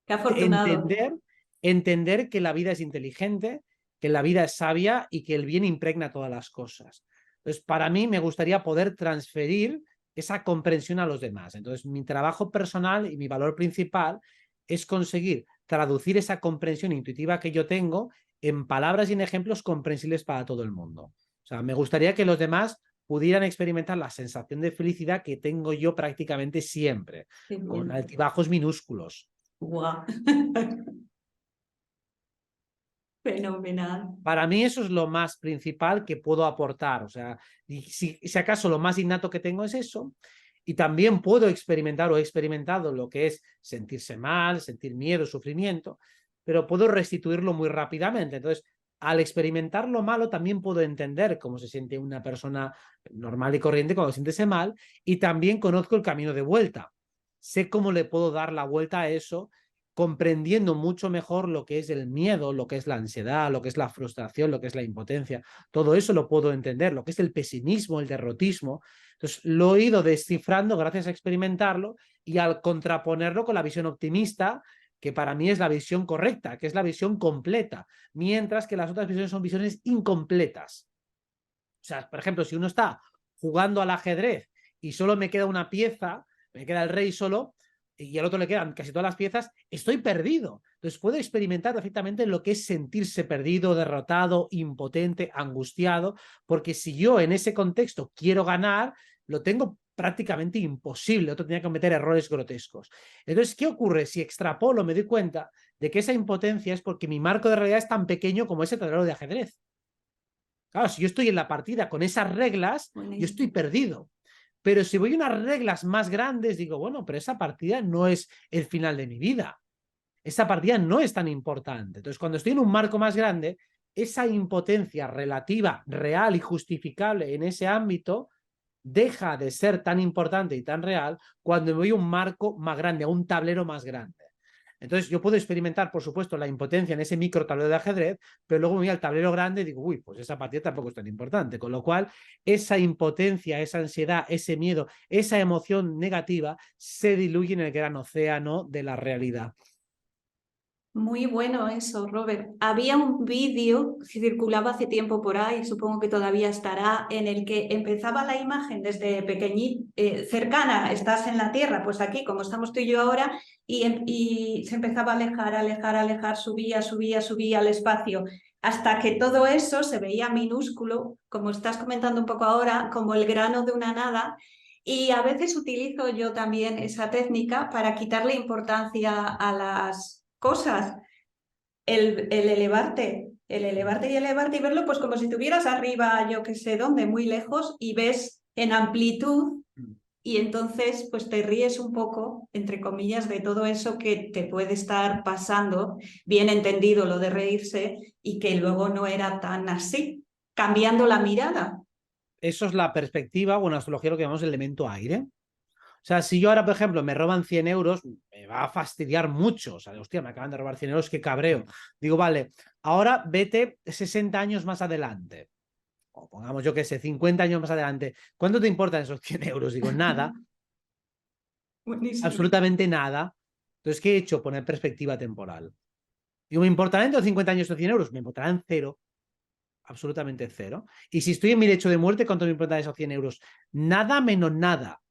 Qué afortunado. entender, entender que la vida es inteligente, que la vida es sabia y que el bien impregna todas las cosas. Entonces, para mí me gustaría poder transferir esa comprensión a los demás. Entonces, mi trabajo personal y mi valor principal es conseguir traducir esa comprensión intuitiva que yo tengo en palabras y en ejemplos comprensibles para todo el mundo. O sea, me gustaría que los demás pudieran experimentar la sensación de felicidad que tengo yo prácticamente siempre, Qué con bien. altibajos minúsculos. Guau. Fenomenal. Para mí eso es lo más principal que puedo aportar. O sea, y si acaso lo más innato que tengo es eso, y también puedo experimentar o he experimentado lo que es sentirse mal, sentir miedo, sufrimiento, pero puedo restituirlo muy rápidamente. Entonces, al experimentar lo malo, también puedo entender cómo se siente una persona normal y corriente cuando siente mal, y también conozco el camino de vuelta. Sé cómo le puedo dar la vuelta a eso comprendiendo mucho mejor lo que es el miedo, lo que es la ansiedad, lo que es la frustración, lo que es la impotencia. Todo eso lo puedo entender, lo que es el pesimismo, el derrotismo. Entonces, lo he ido descifrando gracias a experimentarlo y al contraponerlo con la visión optimista, que para mí es la visión correcta, que es la visión completa, mientras que las otras visiones son visiones incompletas. O sea, por ejemplo, si uno está jugando al ajedrez y solo me queda una pieza, me queda el rey solo, y al otro le quedan casi todas las piezas, estoy perdido. Entonces puedo experimentar perfectamente lo que es sentirse perdido, derrotado, impotente, angustiado, porque si yo en ese contexto quiero ganar, lo tengo prácticamente imposible. Otro tenía que cometer errores grotescos. Entonces, ¿qué ocurre? Si extrapolo, me doy cuenta de que esa impotencia es porque mi marco de realidad es tan pequeño como ese tablero de ajedrez. Claro, si yo estoy en la partida con esas reglas, yo estoy Buenísimo. perdido. Pero si voy a unas reglas más grandes, digo, bueno, pero esa partida no es el final de mi vida. Esa partida no es tan importante. Entonces, cuando estoy en un marco más grande, esa impotencia relativa, real y justificable en ese ámbito deja de ser tan importante y tan real cuando me voy a un marco más grande, a un tablero más grande. Entonces yo puedo experimentar, por supuesto, la impotencia en ese micro tablero de ajedrez, pero luego me voy al tablero grande y digo, uy, pues esa partida tampoco es tan importante. Con lo cual, esa impotencia, esa ansiedad, ese miedo, esa emoción negativa se diluye en el gran océano de la realidad. Muy bueno eso, Robert. Había un vídeo que circulaba hace tiempo por ahí, supongo que todavía estará, en el que empezaba la imagen desde pequeñita, cercana, estás en la Tierra, pues aquí, como estamos tú y yo ahora, y se empezaba a alejar, alejar, alejar, subía, subía, subía al espacio, hasta que todo eso se veía minúsculo, como estás comentando un poco ahora, como el grano de una nada. Y a veces utilizo yo también esa técnica para quitarle importancia a las cosas, el elevarte y elevarte y verlo pues como si estuvieras arriba, yo que sé dónde, muy lejos y ves en amplitud y entonces pues te ríes un poco, entre comillas, de todo eso que te puede estar pasando, bien entendido lo de reírse y que luego no era tan así, cambiando la mirada. Eso es la perspectiva, o en astrología lo que llamamos el elemento aire. O sea, si yo ahora, por ejemplo, me roban 100 euros, me va a fastidiar mucho. O sea, hostia, me acaban de robar 100 euros, qué cabreo. Digo, vale, ahora vete 60 años más adelante. O pongamos, yo qué sé, 50 años más adelante. ¿Cuánto te importan esos 100 euros? Digo, nada, Buenísimo. absolutamente nada. Entonces, ¿qué he hecho? Poner perspectiva temporal. Digo, ¿me importarán dentro de 50 años esos 100 euros? Me importarán cero, absolutamente cero. Y si estoy en mi lecho de muerte, ¿cuánto me importan esos 100 euros? Nada menos nada.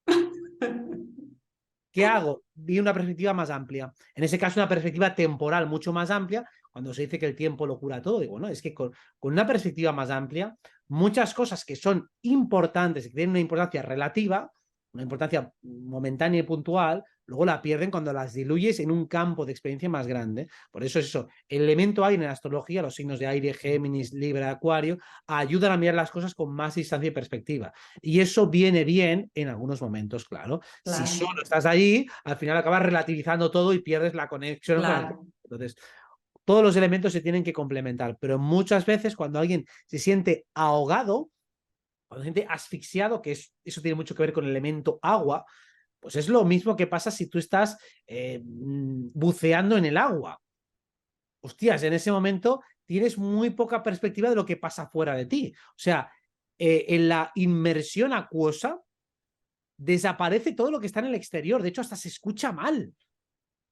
¿Qué hago? Vi una perspectiva más amplia. En ese caso, una perspectiva temporal mucho más amplia. cuando se dice que el tiempo lo cura todo, digo, no, es que con una perspectiva más amplia, muchas cosas que son importantes y que tienen una importancia relativa, una importancia momentánea y puntual, luego la pierden cuando las diluyes en un campo de experiencia más grande. Por eso es eso, el elemento aire en la astrología, los signos de aire, Géminis, Libra, Acuario, ayudan a mirar las cosas con más distancia y perspectiva. Y eso viene bien en algunos momentos, claro. Si Claro, solo estás ahí, al final acabas relativizando todo y pierdes la conexión con el... claro. Entonces, todos los elementos se tienen que complementar, pero muchas veces cuando alguien se siente ahogado, cuando se siente asfixiado, que eso tiene mucho que ver con el elemento agua, pues es lo mismo que pasa si tú estás buceando en el agua. Hostias, en ese momento tienes muy poca perspectiva de lo que pasa fuera de ti. O sea, en la inmersión acuosa desaparece todo lo que está en el exterior. De hecho, hasta se escucha mal.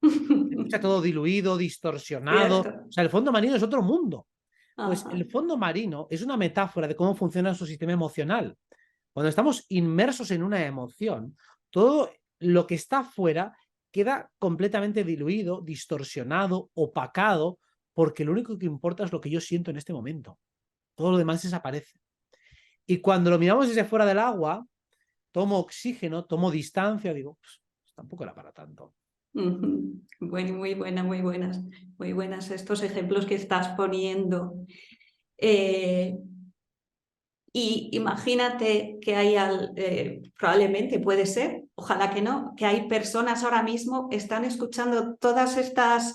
Se escucha todo diluido, distorsionado. Cierto. O sea, el fondo marino es otro mundo. Pues Ajá. el fondo marino es una metáfora de cómo funciona nuestro sistema emocional. Cuando estamos inmersos en una emoción, todo lo que está afuera queda completamente diluido, distorsionado, opacado, porque lo único que importa es lo que yo siento en este momento. Todo lo demás desaparece. Y cuando lo miramos desde fuera del agua, tomo oxígeno, tomo distancia, digo, pues tampoco era para tanto. Ujú. Bueno, muy buenas estos ejemplos que estás poniendo. Eh, y imagínate que hay, probablemente puede ser, ojalá que no, que hay personas ahora mismo están escuchando todas estas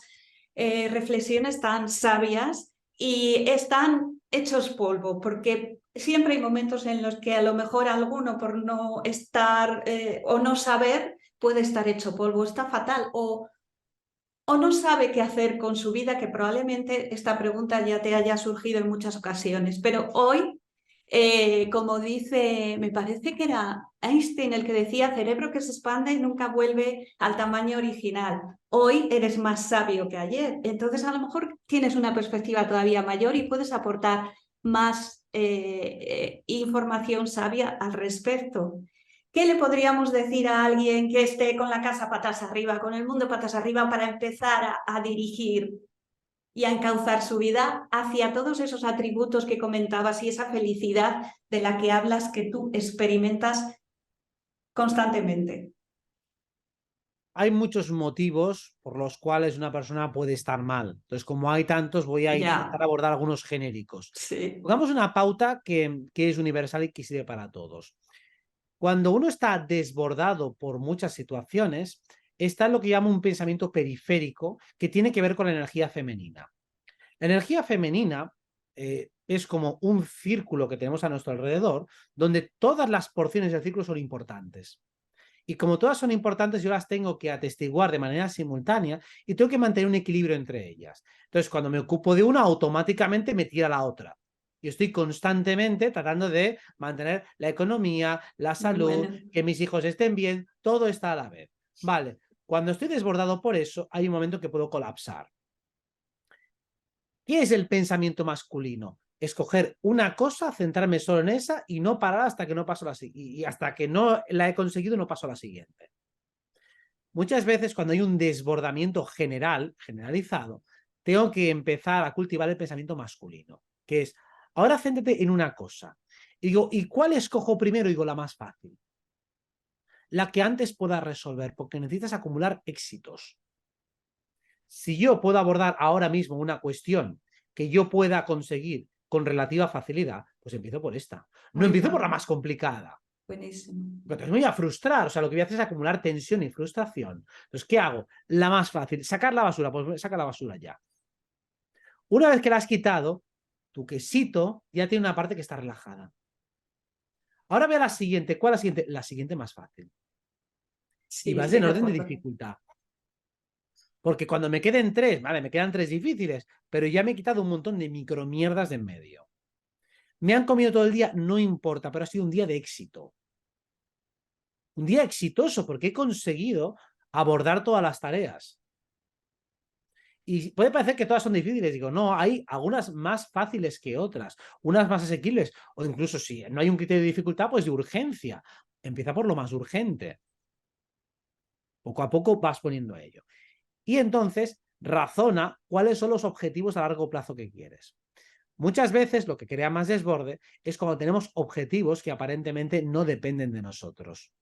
reflexiones tan sabias y están hechos polvo, porque siempre hay momentos en los que a lo mejor alguno por no estar o no saber puede estar hecho polvo, está fatal o no sabe qué hacer con su vida, que probablemente esta pregunta ya te haya surgido en muchas ocasiones, pero hoy, como dice, me parece que era Einstein el que decía, cerebro que se expande nunca vuelve al tamaño original. Hoy eres más sabio que ayer, entonces a lo mejor tienes una perspectiva todavía mayor y puedes aportar más información sabia al respecto. ¿Qué le podríamos decir a alguien que esté con la casa patas arriba, con el mundo patas arriba, para empezar a dirigir y a encauzar su vida hacia todos esos atributos que comentabas y esa felicidad de la que hablas que tú experimentas constantemente? Hay muchos motivos por los cuales una persona puede estar mal. Entonces, como hay tantos, voy a Ya, intentar abordar algunos genéricos. sí. Pongamos una pauta que es universal y que sirve para todos. Cuando uno está desbordado por muchas situaciones, está en lo que llama un pensamiento periférico que tiene que ver con la energía femenina. La energía femenina es como un círculo que tenemos a nuestro alrededor, donde todas las porciones del círculo son importantes. Y como todas son importantes, yo las tengo que atestiguar de manera simultánea y tengo que mantener un equilibrio entre ellas. Entonces, cuando me ocupo de una, automáticamente me tira la otra. Yo estoy constantemente tratando de mantener la economía, la salud, Bueno, que mis hijos estén bien, todo está a la vez. Vale, cuando estoy desbordado por eso, hay un momento que puedo colapsar. ¿Qué es el pensamiento masculino? Escoger una cosa, centrarme solo en esa y no parar hasta que no paso la y hasta que no la he conseguido no paso a la siguiente. Muchas veces cuando hay un desbordamiento generalizado, tengo que empezar a cultivar el pensamiento masculino, que es, ahora céntrate en una cosa. Y digo, ¿y cuál escojo primero? Digo, la más fácil. La que antes pueda resolver, porque necesitas acumular éxitos. Si yo puedo abordar ahora mismo una cuestión que yo pueda conseguir con relativa facilidad, pues empiezo por esta. No muy empiezo por la bien, más complicada. buenísimo. Entonces me voy a frustrar, o sea, lo que voy a hacer es acumular tensión y frustración. Entonces, ¿qué hago? La más fácil, sacar la basura, pues saca la basura ya. Una vez que la has quitado, tu quesito ya tiene una parte que está relajada. Ahora ve a la siguiente. ¿Cuál es la siguiente? La siguiente más fácil. Y Sí, vas estoy en de orden de acuerdo. dificultad. Porque cuando me queden tres, vale, me quedan tres difíciles, pero ya me he quitado un montón de micromierdas de en medio. Me han comido todo el día, no importa, pero ha sido un día de éxito. Un día exitoso porque he conseguido abordar todas las tareas. Y puede parecer que todas son difíciles. Digo, no, hay algunas más fáciles que otras, unas más asequibles, o incluso si no hay un criterio de dificultad, pues de urgencia. Empieza por lo más urgente. Poco a poco vas poniendo ello. Y entonces razona cuáles son los objetivos a largo plazo que quieres. Muchas veces lo que crea más desborde es cuando tenemos objetivos que aparentemente no dependen de nosotros.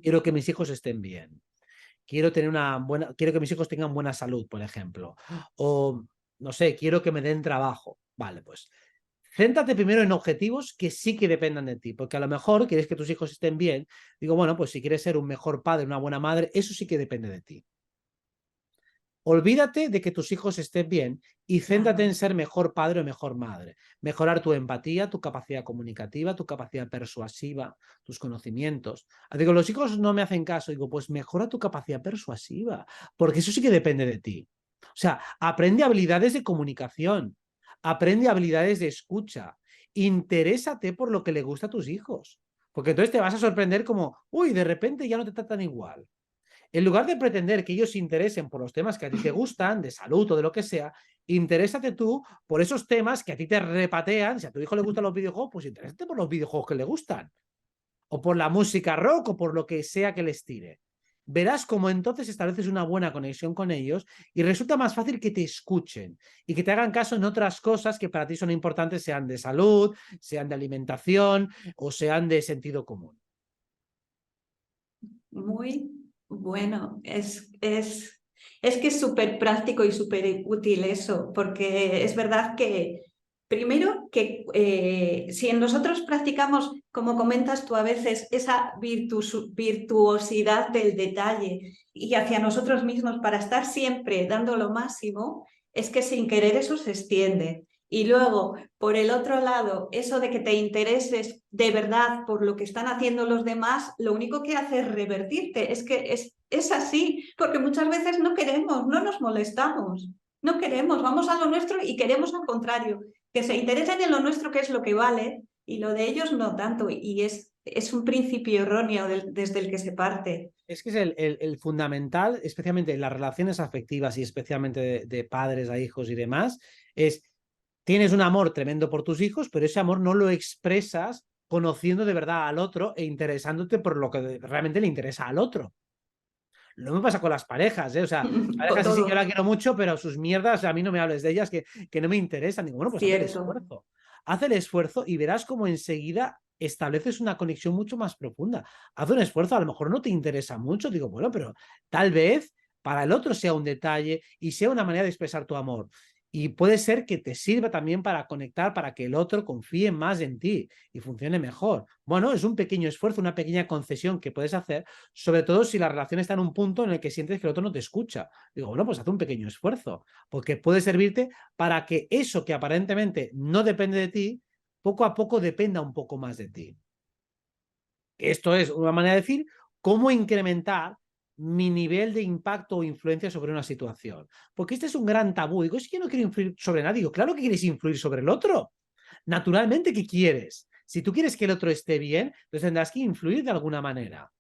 Quiero que mis hijos estén bien. Quiero que mis hijos tengan buena salud, por ejemplo. O, no sé, quiero que me den trabajo. Vale, pues céntrate primero en objetivos que sí que dependan de ti, porque a lo mejor quieres que tus hijos estén bien. Digo, bueno, pues si quieres ser un mejor padre, una buena madre, eso sí que depende de ti. Olvídate de que tus hijos estén bien y céntrate en ser mejor padre o mejor madre. Mejorar tu empatía, tu capacidad comunicativa, tu capacidad persuasiva, tus conocimientos. Digo, los hijos no me hacen caso. Digo, pues mejora tu capacidad persuasiva, porque eso sí que depende de ti. O sea, aprende habilidades de comunicación, aprende habilidades de escucha, interésate por lo que le gusta a tus hijos, porque entonces te vas a sorprender como, uy, de repente ya no te tratan igual. En lugar de pretender que ellos se interesen por los temas que a ti te gustan, de salud o de lo que sea, interésate tú por esos temas que a ti te repatean. Si a tu hijo le gustan los videojuegos, pues interésate por los videojuegos que le gustan. O por la música rock o por lo que sea que les tire. Verás cómo entonces estableces una buena conexión con ellos y resulta más fácil que te escuchen y que te hagan caso en otras cosas que para ti son importantes, sean de salud, sean de alimentación o sean de sentido común. Muy bueno, es que es súper práctico y súper útil eso, porque es verdad que, primero, que si en nosotros practicamos, como comentas tú a veces, esa virtuosidad del detalle y hacia nosotros mismos para estar siempre dando lo máximo, es que sin querer eso se extiende. Y luego, por el otro lado, eso de que te intereses de verdad por lo que están haciendo los demás, lo único que hace es revertirte. Es que es así, porque muchas veces no queremos, no nos molestamos, no queremos, vamos a lo nuestro y queremos al contrario, que se interesen en lo nuestro, que es lo que vale, y lo de ellos no tanto. Y es un principio erróneo desde el que se parte. Es que es el fundamental, especialmente en las relaciones afectivas y especialmente de padres a hijos y demás, es tienes un amor tremendo por tus hijos, pero ese amor no lo expresas conociendo de verdad al otro e interesándote por lo que realmente le interesa al otro. Lo mismo pasa con las parejas, ¿eh? O sea, Con parejas sí que yo la todo. quiero mucho, pero sus mierdas, a mí no me hables de ellas, que no me interesan. Digo, bueno, pues haz el Cierto. esfuerzo. Haz el esfuerzo y verás cómo enseguida estableces una conexión mucho más profunda. Haz un esfuerzo, a lo mejor no te interesa mucho, digo, bueno, pero tal vez para el otro sea un detalle y sea una manera de expresar tu amor. Y puede ser que te sirva también para conectar, para que el otro confíe más en ti y funcione mejor. Bueno, es un pequeño esfuerzo, una pequeña concesión que puedes hacer, sobre todo si la relación está en un punto en el que sientes que el otro no te escucha. Digo, bueno, pues haz un pequeño esfuerzo, porque puede servirte para que eso que aparentemente no depende de ti, poco a poco dependa un poco más de ti. Esto es una manera de decir cómo incrementar mi nivel de impacto o influencia sobre una situación. Porque este es un gran tabú. Digo, es que yo no quiero influir sobre nadie. Digo, claro que quieres influir sobre el otro. Naturalmente que quieres. Si tú quieres que el otro esté bien, entonces tendrás que influir de alguna manera.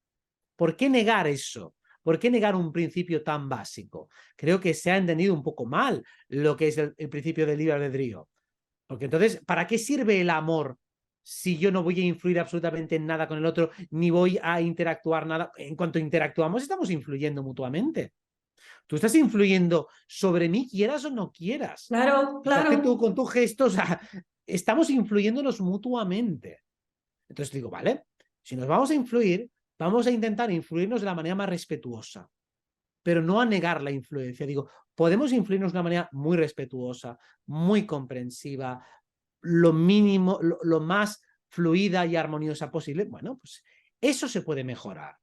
¿Por qué negar eso? ¿Por qué negar un principio tan básico? Creo que se ha entendido un poco mal lo que es el principio del libre albedrío. Porque entonces, ¿para qué sirve el amor si yo no voy a influir absolutamente en nada con el otro, ni voy a interactuar nada? En cuanto interactuamos, estamos influyendo mutuamente. Tú estás influyendo sobre mí, quieras o no quieras. Claro, Fíjate tú claro. con tu gesto, o sea, estamos influyéndonos mutuamente. Entonces digo, vale, si nos vamos a influir, vamos a intentar influirnos de la manera más respetuosa, pero no a negar la influencia. Digo, podemos influirnos de una manera muy respetuosa, muy comprensiva, lo mínimo, lo más fluida y armoniosa posible. Bueno, pues eso se puede mejorar.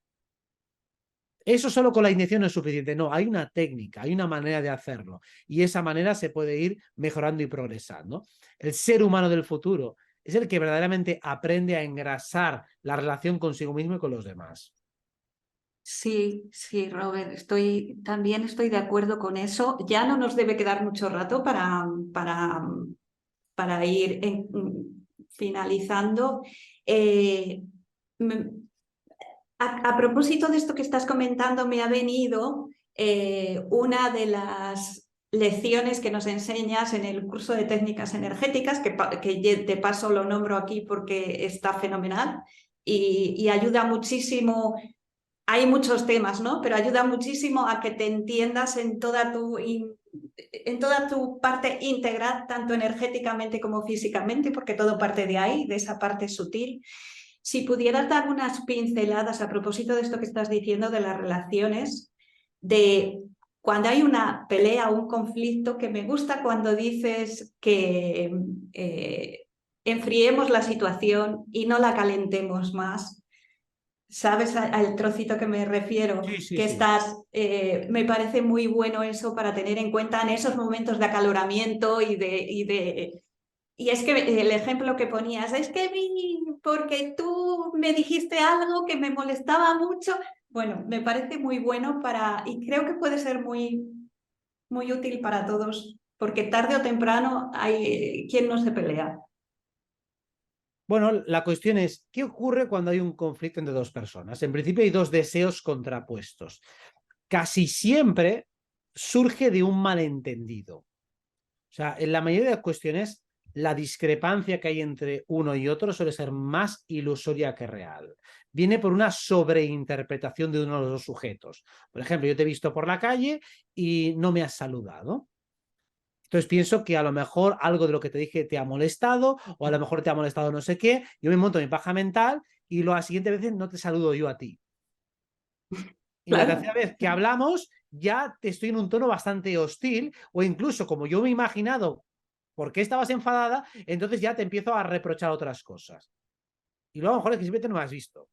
Eso solo con la intención no es suficiente. No, hay una técnica, hay una manera de hacerlo. Y esa manera se puede ir mejorando y progresando. El ser humano del futuro es el que verdaderamente aprende a engrasar la relación consigo mismo y con los demás. Sí, sí, Robert, también estoy de acuerdo con eso. Ya no nos debe quedar mucho rato para ir finalizando. Eh, me- a propósito de esto que estás comentando, me ha venido una de las lecciones que nos enseñas en el curso de técnicas energéticas, que de paso lo nombro aquí porque está fenomenal y ayuda muchísimo hay muchos temas, ¿no? Pero ayuda muchísimo a que te entiendas en en toda tu parte íntegra, tanto energéticamente como físicamente, porque todo parte de ahí, de esa parte sutil. Si pudieras dar unas pinceladas a propósito de esto que estás diciendo de las relaciones, de cuando hay una pelea o un conflicto, que me gusta cuando dices que enfriemos la situación y no la calentemos más. ¿Sabes al trocito que me refiero? Sí, sí, Que sí. estás, me parece muy bueno eso para tener en cuenta en esos momentos de acaloramiento y es que el ejemplo que ponías, es que porque tú me dijiste algo que me molestaba mucho. Bueno, me parece muy bueno y creo que puede ser muy útil para todos, porque tarde o temprano hay quien no se pelea. Bueno, la cuestión es, ¿qué ocurre cuando hay un conflicto entre dos personas? En principio hay dos deseos contrapuestos. Casi siempre surge de un malentendido. O sea, en la mayoría de las cuestiones, la discrepancia que hay entre uno y otro suele ser más ilusoria que real. Viene por una sobreinterpretación de uno de los dos sujetos. Por ejemplo, yo te he visto por la calle y no me has saludado. Entonces pienso que a lo mejor algo de lo que te dije te ha molestado, o a lo mejor te ha molestado no sé qué. Yo me monto mi paja mental y las siguientes veces no te saludo yo a ti. Y la Claro, tercera vez que hablamos, ya te estoy en un tono bastante hostil, o incluso como yo me he imaginado por qué estabas enfadada, entonces ya te empiezo a reprochar otras cosas. Y luego a lo mejor es que simplemente no me has visto.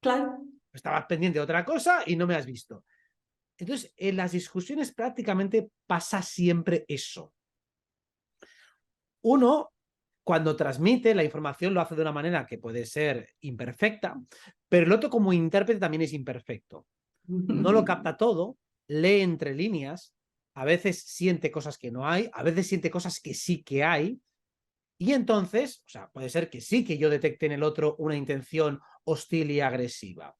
claro. Estabas pendiente de otra cosa y no me has visto. Entonces, en las discusiones prácticamente pasa siempre eso. Uno, cuando transmite la información, lo hace de una manera que puede ser imperfecta, pero el otro como intérprete también es imperfecto. No lo capta todo, lee entre líneas, a veces siente cosas que no hay, a veces siente cosas que sí que hay, y entonces, o sea, puede ser que sí que yo detecte en el otro una intención hostil y agresiva.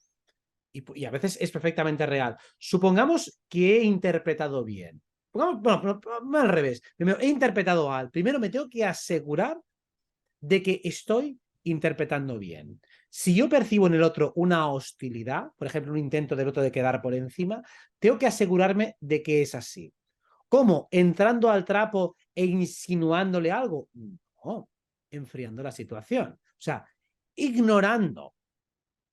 Y a veces es perfectamente real. Supongamos que he interpretado bien. Bueno, al revés. Primero, he interpretado mal. Primero me tengo que asegurar de que estoy interpretando bien. Si yo percibo en el otro una hostilidad, por ejemplo, un intento del otro de quedar por encima, tengo que asegurarme de que es así. ¿Cómo? ¿Entrando al trapo e insinuándole algo? No, enfriando la situación. O sea, ignorando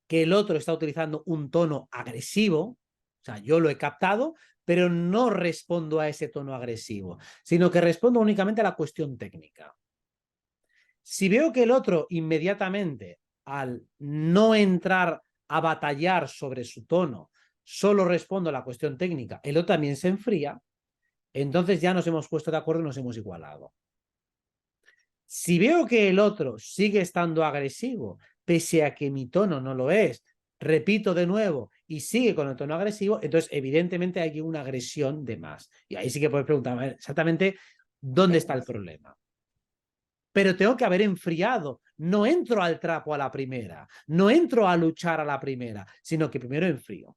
que el otro está utilizando un tono agresivo, o sea, yo lo he captado, pero no respondo a ese tono agresivo, sino que respondo únicamente a la cuestión técnica. Si veo que el otro inmediatamente, al no entrar a batallar sobre su tono, solo respondo a la cuestión técnica, el otro también se enfría, entonces ya nos hemos puesto de acuerdo y nos hemos igualado. Si veo que el otro sigue estando agresivo, pese a que mi tono no lo es, repito de nuevo y sigue con el tono agresivo, entonces evidentemente hay una agresión de más. Y ahí sí que puedes preguntar exactamente dónde está el problema. Pero tengo que haber enfriado. No entro al trapo a la primera, no entro a luchar a la primera, sino que primero enfrío.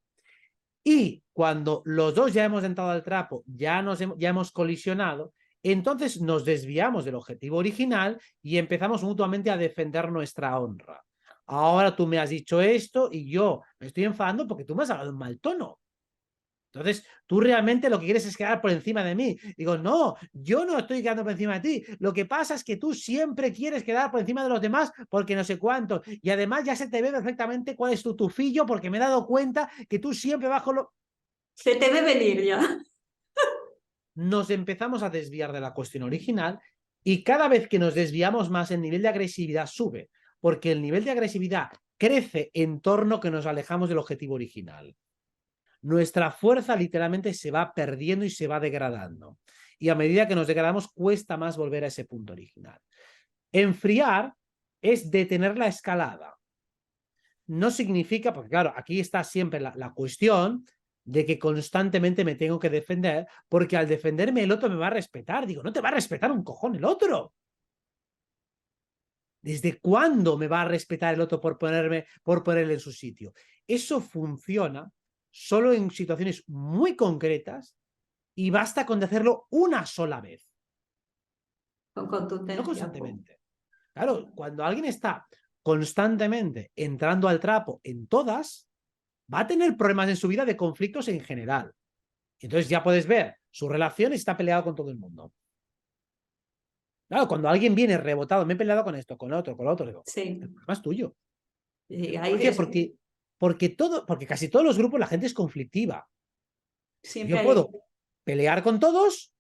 Y cuando los dos ya hemos entrado al trapo, ya hemos colisionado, entonces nos desviamos del objetivo original y empezamos mutuamente a defender nuestra honra. Ahora tú me has dicho esto y yo me estoy enfadando porque tú me has hablado en mal tono. Entonces, tú realmente lo que quieres es quedar por encima de mí. Digo, no, yo no estoy quedando por encima de ti. Lo que pasa es que tú siempre quieres quedar por encima de los demás porque no sé cuánto. Y además ya se te ve perfectamente cuál es tu tufillo porque me he dado cuenta que tú siempre bajo lo... Se te ve venir ya. Nos empezamos a desviar de la cuestión original y cada vez que nos desviamos más el nivel de agresividad sube, porque el nivel de agresividad crece en torno que nos alejamos del objetivo original. Nuestra fuerza literalmente se va perdiendo y se va degradando. Y a medida que nos degradamos, cuesta más volver a ese punto original. Enfriar es detener la escalada. No significa, porque claro, aquí está siempre la cuestión de que constantemente me tengo que defender, porque al defenderme el otro me va a respetar. Digo, no te va a respetar un cojón el otro. ¿Desde cuándo me va a respetar el otro por ponerle en su sitio? Eso funciona solo en situaciones muy concretas y basta con hacerlo una sola vez, Con no contundencia. constantemente. Claro, cuando alguien está constantemente entrando al trapo en todas, va a tener problemas en su vida de conflictos en general. Entonces ya puedes ver su relación y está peleado con todo el mundo. Claro, cuando alguien viene rebotado, me he peleado con esto, con otro, digo, Sí. el problema es tuyo. Ahí ¿Por qué? es, Porque casi todos los grupos la gente es conflictiva. siempre Yo hay. puedo pelear con todos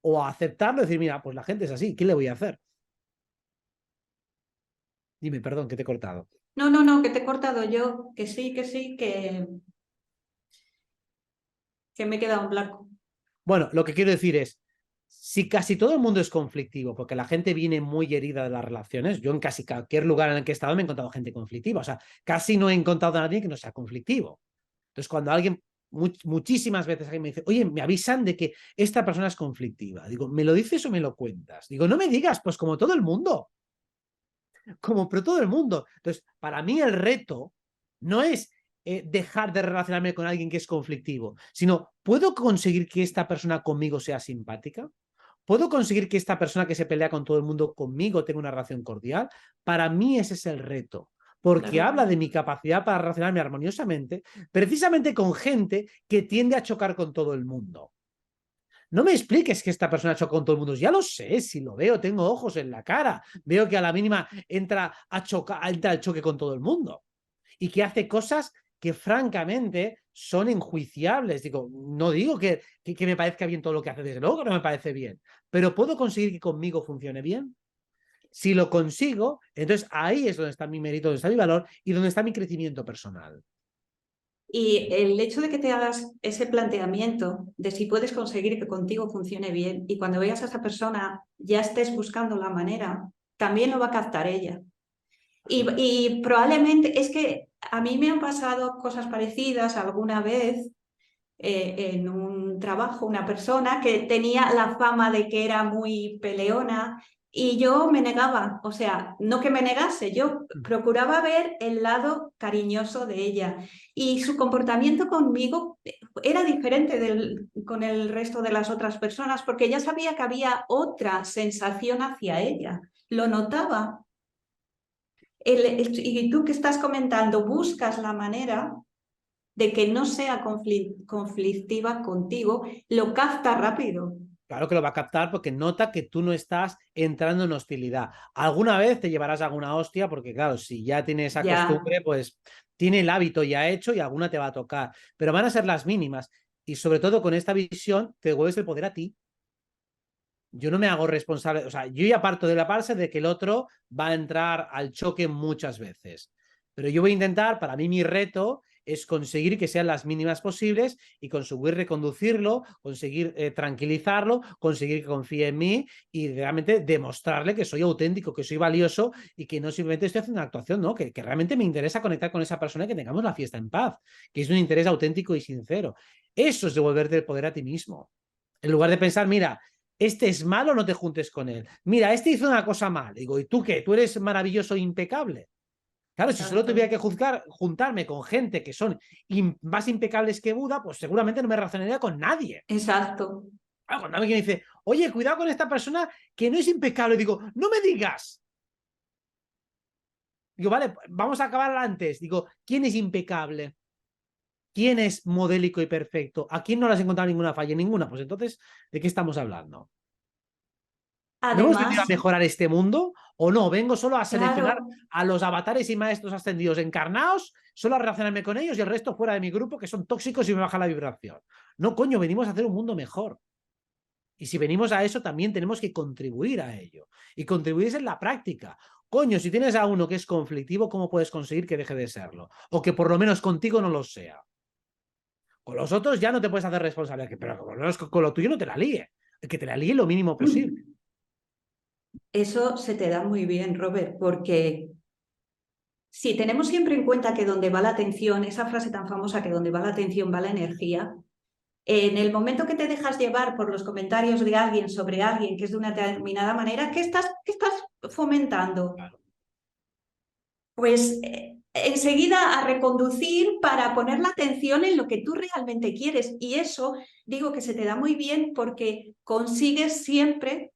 o aceptarlo y decir, mira, pues la gente es así, ¿qué le voy a hacer? Dime, perdón, que te he cortado. No, no, no, que te he cortado yo, que sí, que me he quedado en blanco. Bueno, lo que quiero decir es, si casi todo el mundo es conflictivo, porque la gente viene muy herida de las relaciones, yo en casi cualquier lugar en el que he estado me he encontrado gente conflictiva, o sea, casi no he encontrado a nadie que no sea conflictivo. Entonces, cuando alguien, muchísimas veces alguien me dice, oye, me avisan de que esta persona es conflictiva, digo, ¿me lo dices o me lo cuentas? Digo, no me digas, pues como todo el mundo, pero todo el mundo. Entonces, para mí el reto no es dejar de relacionarme con alguien que es conflictivo, sino, ¿puedo conseguir que esta persona conmigo sea simpática? ¿Puedo conseguir que esta persona que se pelea con todo el mundo conmigo tenga una relación cordial? Para mí ese es el reto, porque Claro. habla de mi capacidad para relacionarme armoniosamente, precisamente con gente que tiende a chocar con todo el mundo. No me expliques que esta persona choca con todo el mundo. Ya lo sé, si lo veo, tengo ojos en la cara. Veo que a la mínima entra al choque con todo el mundo. Y que hace cosas que francamente son enjuiciables. Digo, no digo que me parezca bien todo lo que hace, desde luego que no me parece bien. Pero ¿puedo conseguir que conmigo funcione bien? Si lo consigo, entonces ahí es donde está mi mérito, donde está mi valor y donde está mi crecimiento personal. Y el hecho de que te hagas ese planteamiento de si puedes conseguir que contigo funcione bien y cuando veas a esa persona ya estés buscando la manera, también lo va a captar ella. Y probablemente es que a mí me han pasado cosas parecidas alguna vez en un trabajo, una persona que tenía la fama de que era muy peleona y yo me negaba, o sea, no que me negase, yo procuraba ver el lado cariñoso de ella y su comportamiento conmigo era diferente con el resto de las otras personas porque ya sabía que había otra sensación hacia ella, lo notaba. Y tú que estás comentando, buscas la manera de que no sea conflictiva contigo, lo capta rápido. Claro que lo va a captar porque nota que tú no estás entrando en hostilidad. Alguna vez te llevarás alguna hostia porque, claro, si ya tiene esa Ya, costumbre, pues tiene el hábito ya hecho y alguna te va a tocar. Pero van a ser las mínimas. Y sobre todo con esta visión te devuelves el poder a ti. Yo no me hago responsable, o sea, yo ya parto de la base de que el otro va a entrar al choque muchas veces. Pero yo voy a intentar, para mí mi reto es conseguir que sean las mínimas posibles y conseguir reconducirlo, conseguir tranquilizarlo, conseguir que confíe en mí y realmente demostrarle que soy auténtico, que soy valioso y que no simplemente estoy haciendo una actuación, ¿no? Que realmente me interesa conectar con esa persona y que tengamos la fiesta en paz, que es un interés auténtico y sincero. Eso es devolverte el poder a ti mismo. En lugar de pensar, mira, este es malo, no te juntes con él. Mira, este hizo una cosa mal. Digo, ¿y tú qué? ¿Tú eres maravilloso e impecable? Claro, si solo tuviera exacto, que juntarme con gente que son más impecables que Buda, pues seguramente no me relacionaría con nadie. exacto. Claro, cuando alguien dice, oye, cuidado con esta persona que no es impecable, digo, no me digas. Digo, vale, vamos a acabar antes. Digo, ¿quién es impecable? ¿Quién es modélico y perfecto? ¿A quién no le has encontrado ninguna falla? Ninguna. Pues entonces, ¿de qué estamos hablando? ¿No hemos venido a Además, mejorar este mundo o no? Vengo solo a seleccionar claro, a los avatares y maestros ascendidos encarnados, solo a relacionarme con ellos y el resto fuera de mi grupo que son tóxicos y me baja la vibración. No, coño, venimos a hacer un mundo mejor. Y si venimos a eso, también tenemos que contribuir a ello. Y contribuir es en la práctica. Coño, si tienes a uno que es conflictivo, ¿cómo puedes conseguir que deje de serlo? O que por lo menos contigo no lo sea. Con los otros ya no te puedes hacer responsable, pero por lo menos con lo tuyo no te la líe. Que te la líe lo mínimo posible. eso se te da muy bien, Robert, porque si tenemos siempre en cuenta que donde va la atención, esa frase tan famosa que donde va la atención va la energía, en el momento que te dejas llevar por los comentarios de alguien sobre alguien que es de una determinada manera, qué estás fomentando? Claro. Pues enseguida a reconducir para poner la atención en lo que tú realmente quieres. Y eso digo que se te da muy bien porque consigues siempre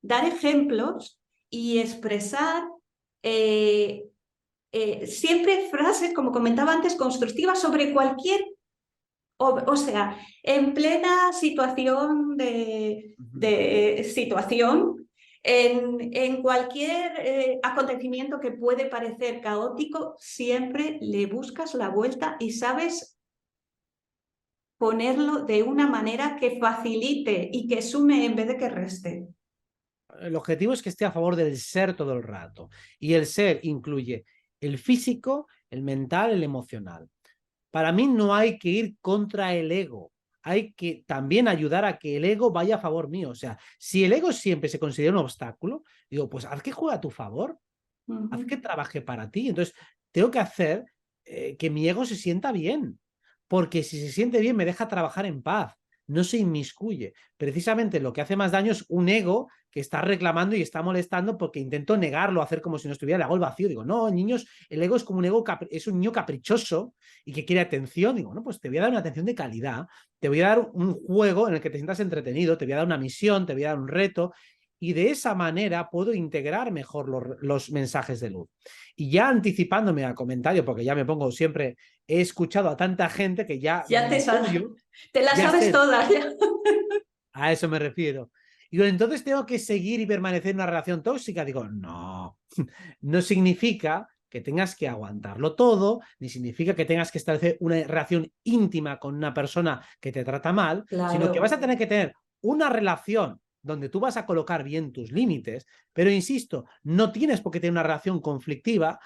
dar ejemplos y expresar eh, siempre frases, como comentaba antes, constructivas sobre cualquier, o sea, en plena situación de situación, en cualquier acontecimiento que puede parecer caótico, siempre le buscas la vuelta y sabes ponerlo de una manera que facilite y que sume en vez de que reste. El objetivo es que esté a favor del ser todo el rato. Y el ser incluye el físico, el mental, el emocional. Para mí no hay que ir contra el ego. Hay que también ayudar a que el ego vaya a favor mío. O sea, si el ego siempre se considera un obstáculo, digo, pues haz que juegue a tu favor, haz que trabaje para ti. Entonces, tengo que hacer que mi ego se sienta bien, porque si se siente bien me deja trabajar en paz, no se inmiscuye. Precisamente lo que hace más daño es un ego que está reclamando y está molestando porque intento negarlo, hacer como si no estuviera, le hago el vacío. Digo, no, niños, el ego es como un ego, es un niño caprichoso y que quiere atención. Digo, no, pues te voy a dar una atención de calidad, te voy a dar un juego en el que te sientas entretenido, te voy a dar una misión, te voy a dar un reto, y de esa manera puedo integrar mejor los mensajes de luz. Y ya anticipándome al comentario, porque ya me pongo siempre, he escuchado a tanta gente que ya Ya mi tuyo, te las ya sabes sé, todas. ¿Ya? a eso me refiero. Y digo, entonces tengo que seguir y permanecer en una relación tóxica. Digo, no, no significa que tengas que aguantarlo todo, ni significa que tengas que establecer una relación íntima con una persona que te trata mal, sino que vas a Claro. tener que tener una relación donde tú vas a colocar bien tus límites, pero insisto, no tienes por qué tener una relación conflictiva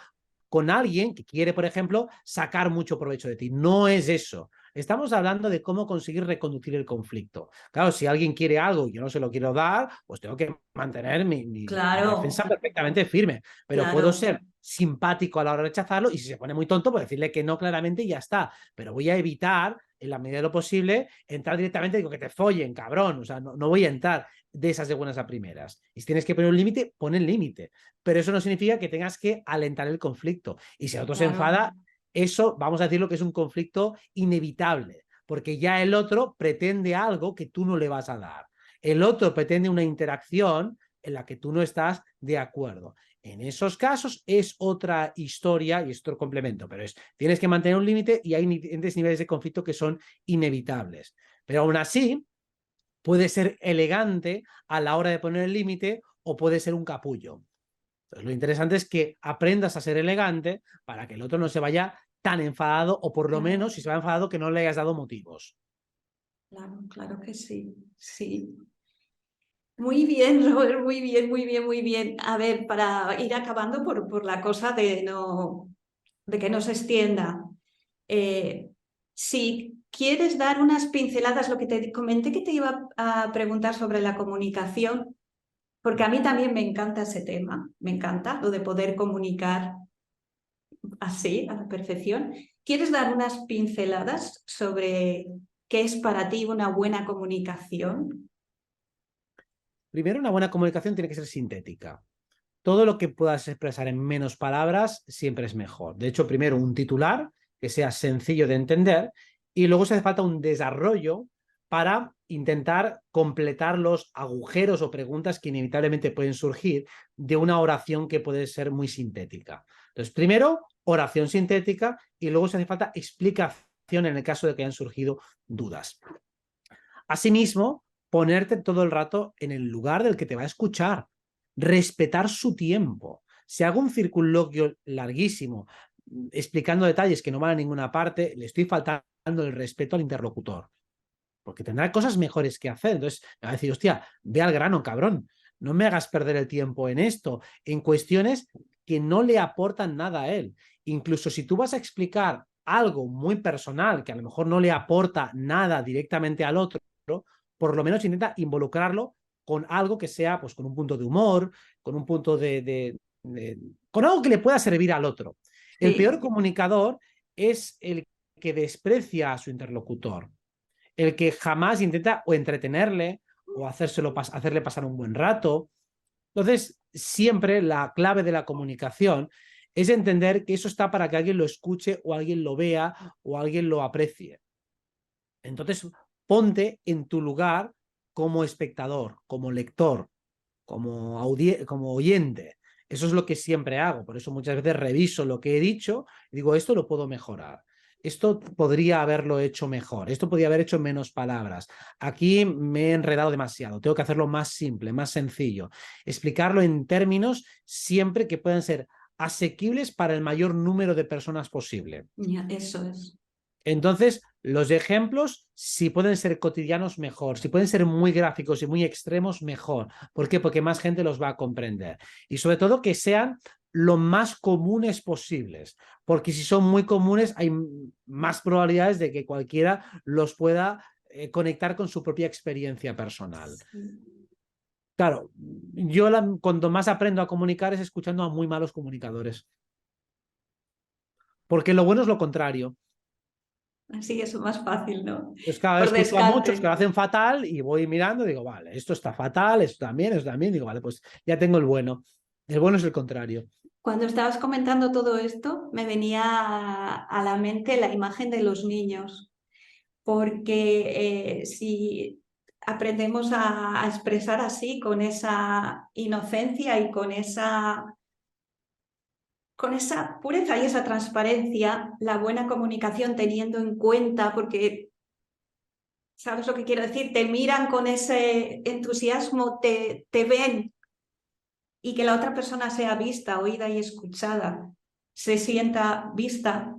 con alguien que quiere, por ejemplo, sacar mucho provecho de ti. No es eso. Estamos hablando de cómo conseguir reconducir el conflicto. Claro, si alguien quiere algo y yo no se lo quiero dar, pues tengo que mantener mi Claro, defensa perfectamente firme. Pero puedo claro, ser simpático a la hora de rechazarlo y si se pone muy tonto, pues decirle que no claramente y ya está. Pero voy a evitar, en la medida de lo posible, entrar directamente y digo que te follen, cabrón. O sea, no voy a entrar de esas de buenas a primeras. Y si tienes que poner un límite, pon el límite. Pero eso no significa que tengas que alentar el conflicto. Y si el otro se claro. enfada, eso vamos a decirlo que es un conflicto inevitable, porque ya el otro pretende algo que tú no le vas a dar. El otro pretende una interacción en la que tú no estás de acuerdo. En esos casos es otra historia y es otro complemento, pero tienes que mantener un límite y hay diferentes niveles de conflicto que son inevitables. Pero aún así, puede ser elegante a la hora de poner el límite o puede ser un capullo. Entonces, lo interesante es que aprendas a ser elegante para que el otro no se vaya tan enfadado o por lo Claro, menos si se va enfadado que no le hayas dado motivos. claro, claro que sí, sí. Muy bien, Robert, muy bien, muy bien, muy bien. A ver, para ir acabando por la cosa de que no se extienda. eh, si quieres dar unas pinceladas, lo que te comenté que te iba a preguntar sobre la comunicación, porque a mí también me encanta ese tema, me encanta lo de poder comunicar así, a la perfección. ¿Quieres dar unas pinceladas sobre qué es para ti una buena comunicación? Primero, una buena comunicación tiene que ser sintética. Todo lo que puedas expresar en menos palabras siempre es mejor. De hecho, primero un titular que sea sencillo de entender y luego se hace falta un desarrollo para intentar completar los agujeros o preguntas que inevitablemente pueden surgir de una oración que puede ser muy sintética. Entonces, primero, oración sintética y luego se hace falta explicación en el caso de que hayan surgido dudas. Asimismo, ponerte todo el rato en el lugar del que te va a escuchar, respetar su tiempo. Si hago un circunloquio larguísimo explicando detalles que no van a ninguna parte, le estoy faltando el respeto al interlocutor, porque tendrá cosas mejores que hacer. Entonces, me va a decir, hostia, ve al grano, cabrón, no me hagas perder el tiempo en esto, en cuestiones que no le aportan nada a él. Incluso si tú vas a explicar algo muy personal que a lo mejor no le aporta nada directamente al otro, por lo menos intenta involucrarlo con algo que sea, pues con un punto de humor, con un punto con algo que le pueda servir al otro. El peor Sí, comunicador es el que desprecia a su interlocutor, el que jamás intenta o entretenerle o hacerle pasar un buen rato. Entonces, siempre la clave de la comunicación es entender que eso está para que alguien lo escuche o alguien lo vea o alguien lo aprecie. Entonces, ponte en tu lugar como espectador, como lector, como oyente. Eso es lo que siempre hago, por eso muchas veces reviso lo que he dicho y digo, esto lo puedo mejorar. Esto podría haberlo hecho mejor, esto podría haber hecho menos palabras. Aquí me he enredado demasiado, tengo que hacerlo más simple, más sencillo. Explicarlo en términos siempre que puedan ser asequibles para el mayor número de personas posible. Ya, eso es. Entonces, los ejemplos, si pueden ser cotidianos, mejor. Si pueden ser muy gráficos y muy extremos, mejor. ¿Por qué? Porque más gente los va a comprender. Y sobre todo que sean lo más comunes posibles. Porque si son muy comunes, hay más probabilidades de que cualquiera los pueda conectar con su propia experiencia personal. Sí. Claro, yo cuando más aprendo a comunicar es escuchando a muy malos comunicadores. Porque lo bueno es lo contrario. Así es más fácil, ¿no? Pues cada vez Por escucho a muchos que descarte. lo hacen fatal y voy mirando y digo, vale, esto está fatal, esto también, digo, vale, pues ya tengo el bueno. El bueno es el contrario. Cuando estabas comentando todo esto, me venía a la mente la imagen de los niños, porque si aprendemos a expresar así, con esa inocencia y con esa pureza y esa transparencia, la buena comunicación teniendo en cuenta, porque, ¿sabes lo que quiero decir? Te miran con ese entusiasmo, te ven y que la otra persona sea vista, oída y escuchada, se sienta vista.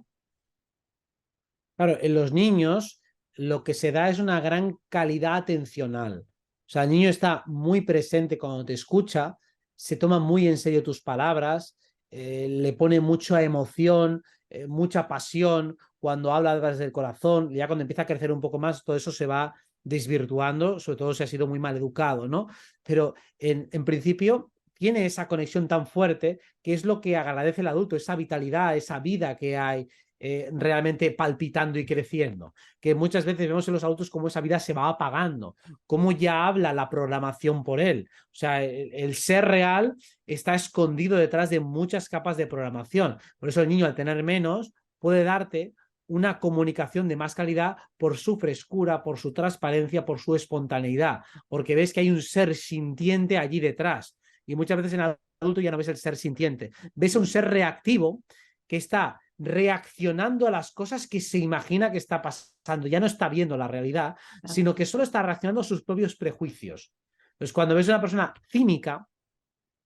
Claro, en los niños lo que se da es una gran calidad atencional. O sea, el niño está muy presente cuando te escucha, se toma muy en serio tus palabras, le pone mucha emoción, mucha pasión cuando habla desde el corazón. Ya cuando empieza a crecer un poco más, todo eso se va desvirtuando, sobre todo si ha sido muy mal educado, ¿no? Pero en principio tiene esa conexión tan fuerte que es lo que agradece el adulto, esa vitalidad, esa vida que hay realmente palpitando y creciendo, que muchas veces vemos en los adultos cómo esa vida se va apagando, cómo ya habla la programación por él. O sea, el ser real está escondido detrás de muchas capas de programación. Por eso el niño, al tener menos, puede darte una comunicación de más calidad por su frescura, por su transparencia, por su espontaneidad, porque ves que hay un ser sintiente allí detrás. Y muchas veces en el adulto ya no ves el ser sintiente, ves un ser reactivo que está reaccionando a las cosas que se imagina que está pasando. Ya no está viendo la realidad, sino que solo está reaccionando a sus propios prejuicios. Entonces, cuando ves a una persona cínica,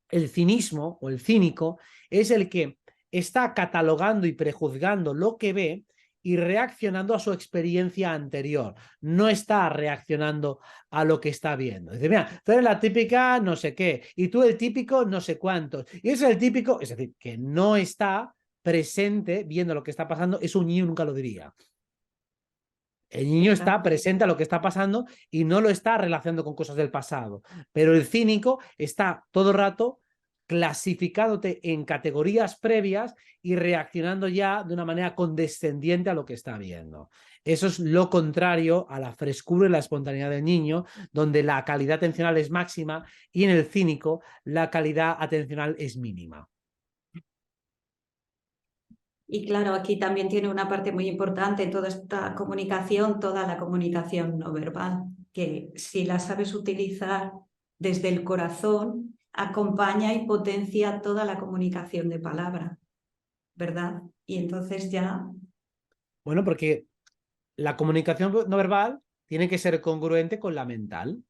el cinismo o el cínico es el que está catalogando y prejuzgando lo que ve y reaccionando a su experiencia anterior. No está reaccionando a lo que está viendo. Dice, mira, tú eres la típica no sé qué, y tú el típico no sé cuántos. Y es el típico, es decir, que no está presente viendo lo que está pasando, eso un niño nunca lo diría. El niño está presente a lo que está pasando y no lo está relacionando con cosas del pasado. Pero el cínico está todo el rato clasificándote en categorías previas y reaccionando ya de una manera condescendiente a lo que está viendo. Eso es lo contrario a la frescura y la espontaneidad del niño, donde la calidad atencional es máxima y en el cínico la calidad atencional es mínima. Y claro, aquí también tiene una parte muy importante en toda esta comunicación, toda la comunicación no verbal, que si la sabes utilizar desde el corazón, acompaña y potencia toda la comunicación de palabra, ¿verdad? Y entonces ya, Bueno, porque la comunicación no verbal tiene que ser congruente con la mental.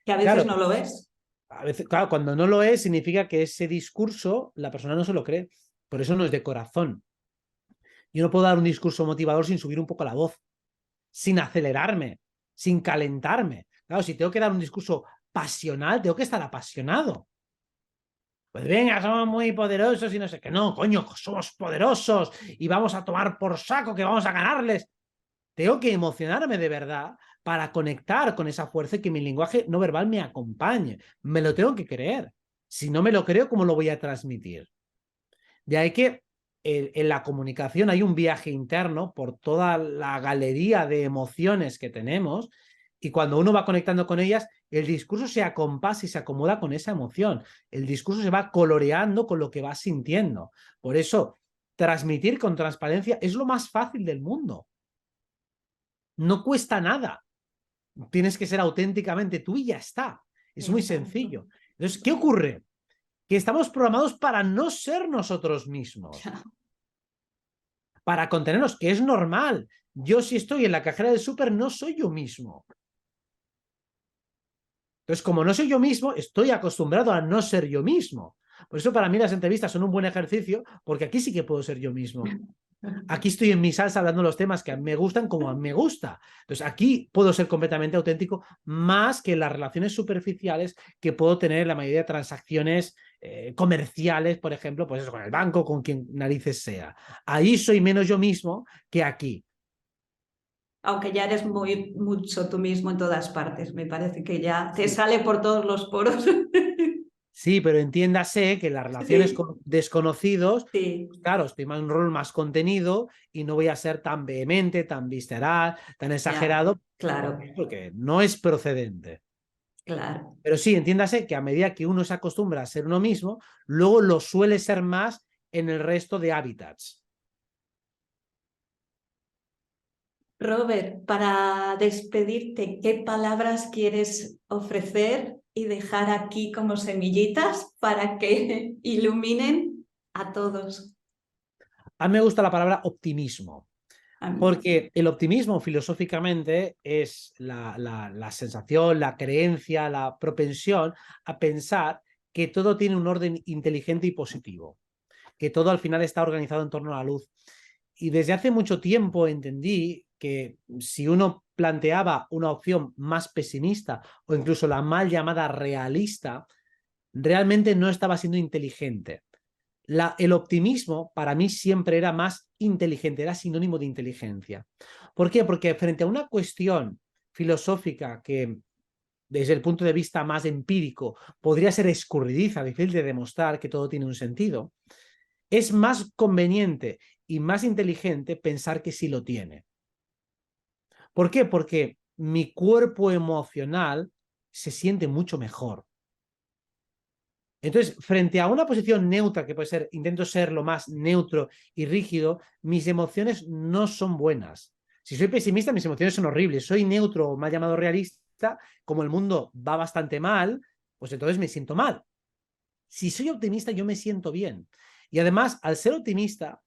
que a veces Claro, no lo es. a veces, claro, cuando no lo es, significa que ese discurso la persona no se lo cree. Por eso no es de corazón. Yo no puedo dar un discurso motivador sin subir un poco la voz, sin acelerarme, sin calentarme. Claro, si tengo que dar un discurso pasional, tengo que estar apasionado. Pues venga, somos muy poderosos y no sé qué. No, coño, somos poderosos y vamos a tomar por saco que vamos a ganarles. Tengo que emocionarme de verdad para conectar con esa fuerza y que mi lenguaje no verbal me acompañe. Me lo tengo que creer. Si no me lo creo, ¿cómo lo voy a transmitir? De ahí que en la comunicación hay un viaje interno por toda la galería de emociones que tenemos y cuando uno va conectando con ellas, el discurso se acompasa y se acomoda con esa emoción. El discurso se va coloreando con lo que va sintiendo. Por eso, transmitir con transparencia es lo más fácil del mundo. No cuesta nada. Tienes que ser auténticamente tú y ya está. Es muy Exacto. sencillo. Entonces, ¿qué ocurre? que estamos programados para no ser nosotros mismos, para contenernos, que es normal. Yo si estoy en la cajera del súper no soy yo mismo. Entonces, como no soy yo mismo, estoy acostumbrado a no ser yo mismo. Por eso para mí las entrevistas son un buen ejercicio, porque aquí sí que puedo ser yo mismo. Aquí estoy en mi salsa hablando de los temas que a mí me gustan como a mí me gusta. Entonces aquí puedo ser completamente auténtico, más que las relaciones superficiales que puedo tener en la mayoría de transacciones comerciales, por ejemplo, pues eso, con el banco, con quien narices sea. Ahí soy menos yo mismo que aquí. Aunque ya eres mucho tú mismo en todas partes. Me parece que ya te Sí. sale por todos los poros. Sí, pero entiéndase que las relaciones Sí, con desconocidos, sí, pues claro, estoy en un rol más contenido y no voy a ser tan vehemente, tan visceral, tan ya, exagerado, claro, porque no es procedente. claro. Pero sí, entiéndase que a medida que uno se acostumbra a ser uno mismo, luego lo suele ser más en el resto de hábitats. Robert, para despedirte, ¿qué palabras quieres ofrecer y dejar aquí como semillitas para que iluminen a todos? A mí me gusta la palabra optimismo, A mí. porque el optimismo filosóficamente es la sensación, la creencia, la propensión a pensar que todo tiene un orden inteligente y positivo, que todo al final está organizado en torno a la luz. Y desde hace mucho tiempo entendí que si uno planteaba una opción más pesimista o incluso la mal llamada realista, realmente no estaba siendo inteligente. El optimismo para mí siempre era más inteligente, era sinónimo de inteligencia. ¿Por qué? Porque frente a una cuestión filosófica que desde el punto de vista más empírico podría ser escurridiza, difícil de demostrar que todo tiene un sentido, es más conveniente y más inteligente pensar que sí lo tiene. ¿Por qué? Porque mi cuerpo emocional se siente mucho mejor. Entonces, frente a una posición neutra, que puede ser, intento ser lo más neutro y rígido, mis emociones no son buenas. Si soy pesimista, mis emociones son horribles. Soy neutro o mal llamado realista, como el mundo va bastante mal, pues entonces me siento mal. Si soy optimista, yo me siento bien. Y además, al ser optimista,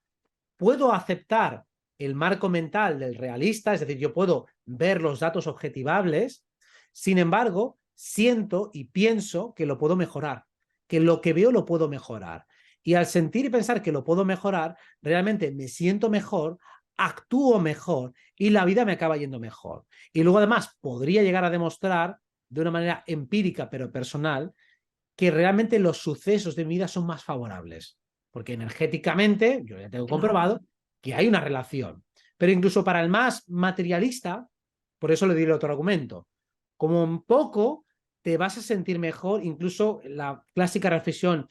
puedo aceptar el marco mental del realista, es decir, yo puedo ver los datos objetivables, sin embargo, siento y pienso que lo puedo mejorar, que lo que veo lo puedo mejorar. Y al sentir y pensar que lo puedo mejorar, realmente me siento mejor, actúo mejor y la vida me acaba yendo mejor. Y luego además podría llegar a demostrar de una manera empírica pero personal que realmente los sucesos de mi vida son más favorables. Porque energéticamente, yo ya tengo Claro. comprobado que hay una relación. Pero incluso para el más materialista, por eso le di el otro argumento, como un poco te vas a sentir mejor, incluso la clásica reflexión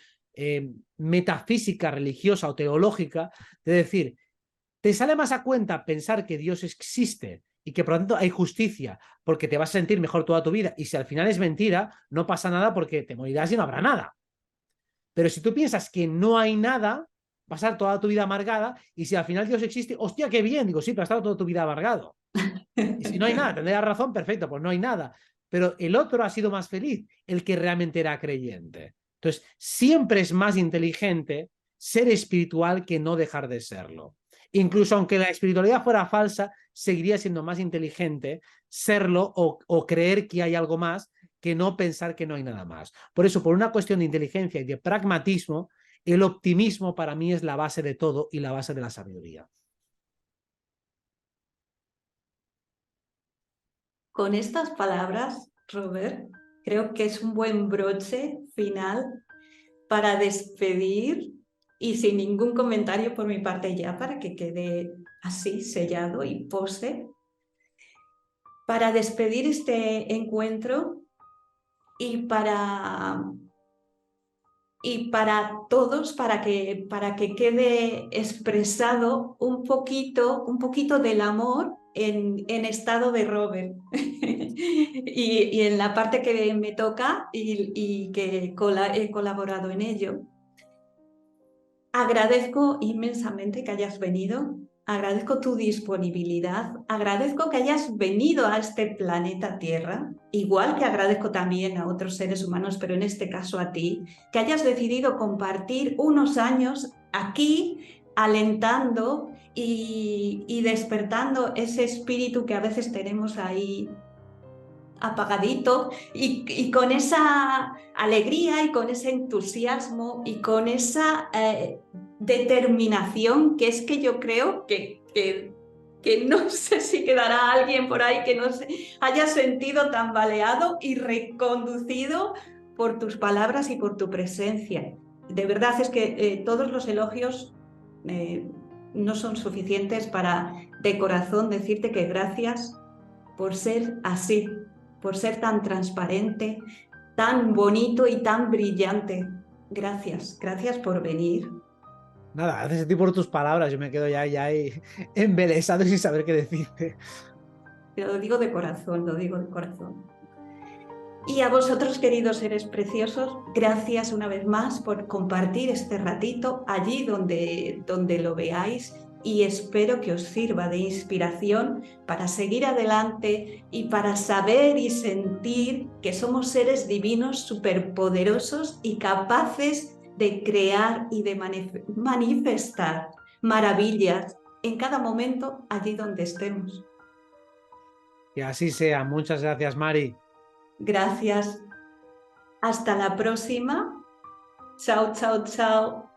metafísica, religiosa o teológica, de decir, te sale más a cuenta pensar que Dios existe y que por lo tanto hay justicia porque te vas a sentir mejor toda tu vida y si al final es mentira, no pasa nada porque te morirás y no habrá nada. Pero si tú piensas que no hay nada, vas a estar toda tu vida amargada y si al final Dios existe, hostia, qué bien, digo, sí, pero has estado toda tu vida amargado. Y si no hay nada, tendrías razón, perfecto, pues no hay nada. Pero el otro ha sido más feliz, el que realmente era creyente. Entonces, siempre es más inteligente ser espiritual que no dejar de serlo. Incluso aunque la espiritualidad fuera falsa, seguiría siendo más inteligente serlo o creer que hay algo más que no pensar que no hay nada más. Por eso, por una cuestión de inteligencia y de pragmatismo, el optimismo para mí es la base de todo y la base de la sabiduría. Con estas palabras, Robert, creo que es un buen broche final para despedir y sin ningún comentario por mi parte ya, para que quede así sellado y pose, para despedir este encuentro y para todos, para que quede expresado un poquito del amor en estado de Robert. Y en la parte que me toca y que he colaborado en ello. Agradezco inmensamente que hayas venido agradezco tu disponibilidad, agradezco que hayas venido a este planeta Tierra, igual que agradezco también a otros seres humanos, pero en este caso a ti, que hayas decidido compartir unos años aquí, alentando y despertando ese espíritu que a veces tenemos ahí apagadito y con esa alegría y con ese entusiasmo y con esa determinación que es que yo creo que no sé si quedará alguien por ahí que no se haya sentido tambaleado y reconducido por tus palabras y por tu presencia. De verdad es que todos los elogios no son suficientes para de corazón decirte que gracias por ser así, por ser tan transparente, tan bonito y tan brillante. Gracias, gracias por venir. Nada, gracias a ti por tus palabras. Yo me quedo ya ahí embelesado sin saber qué decirte. Te lo digo de corazón, lo digo de corazón. Y a vosotros, queridos seres preciosos, gracias una vez más por compartir este ratito allí donde lo veáis y espero que os sirva de inspiración para seguir adelante y para saber y sentir que somos seres divinos superpoderosos y capaces de crear y de manifestar maravillas en cada momento allí donde estemos. Que así sea. Muchas gracias, Mari. Gracias. Hasta la próxima. Chao, chao, chao.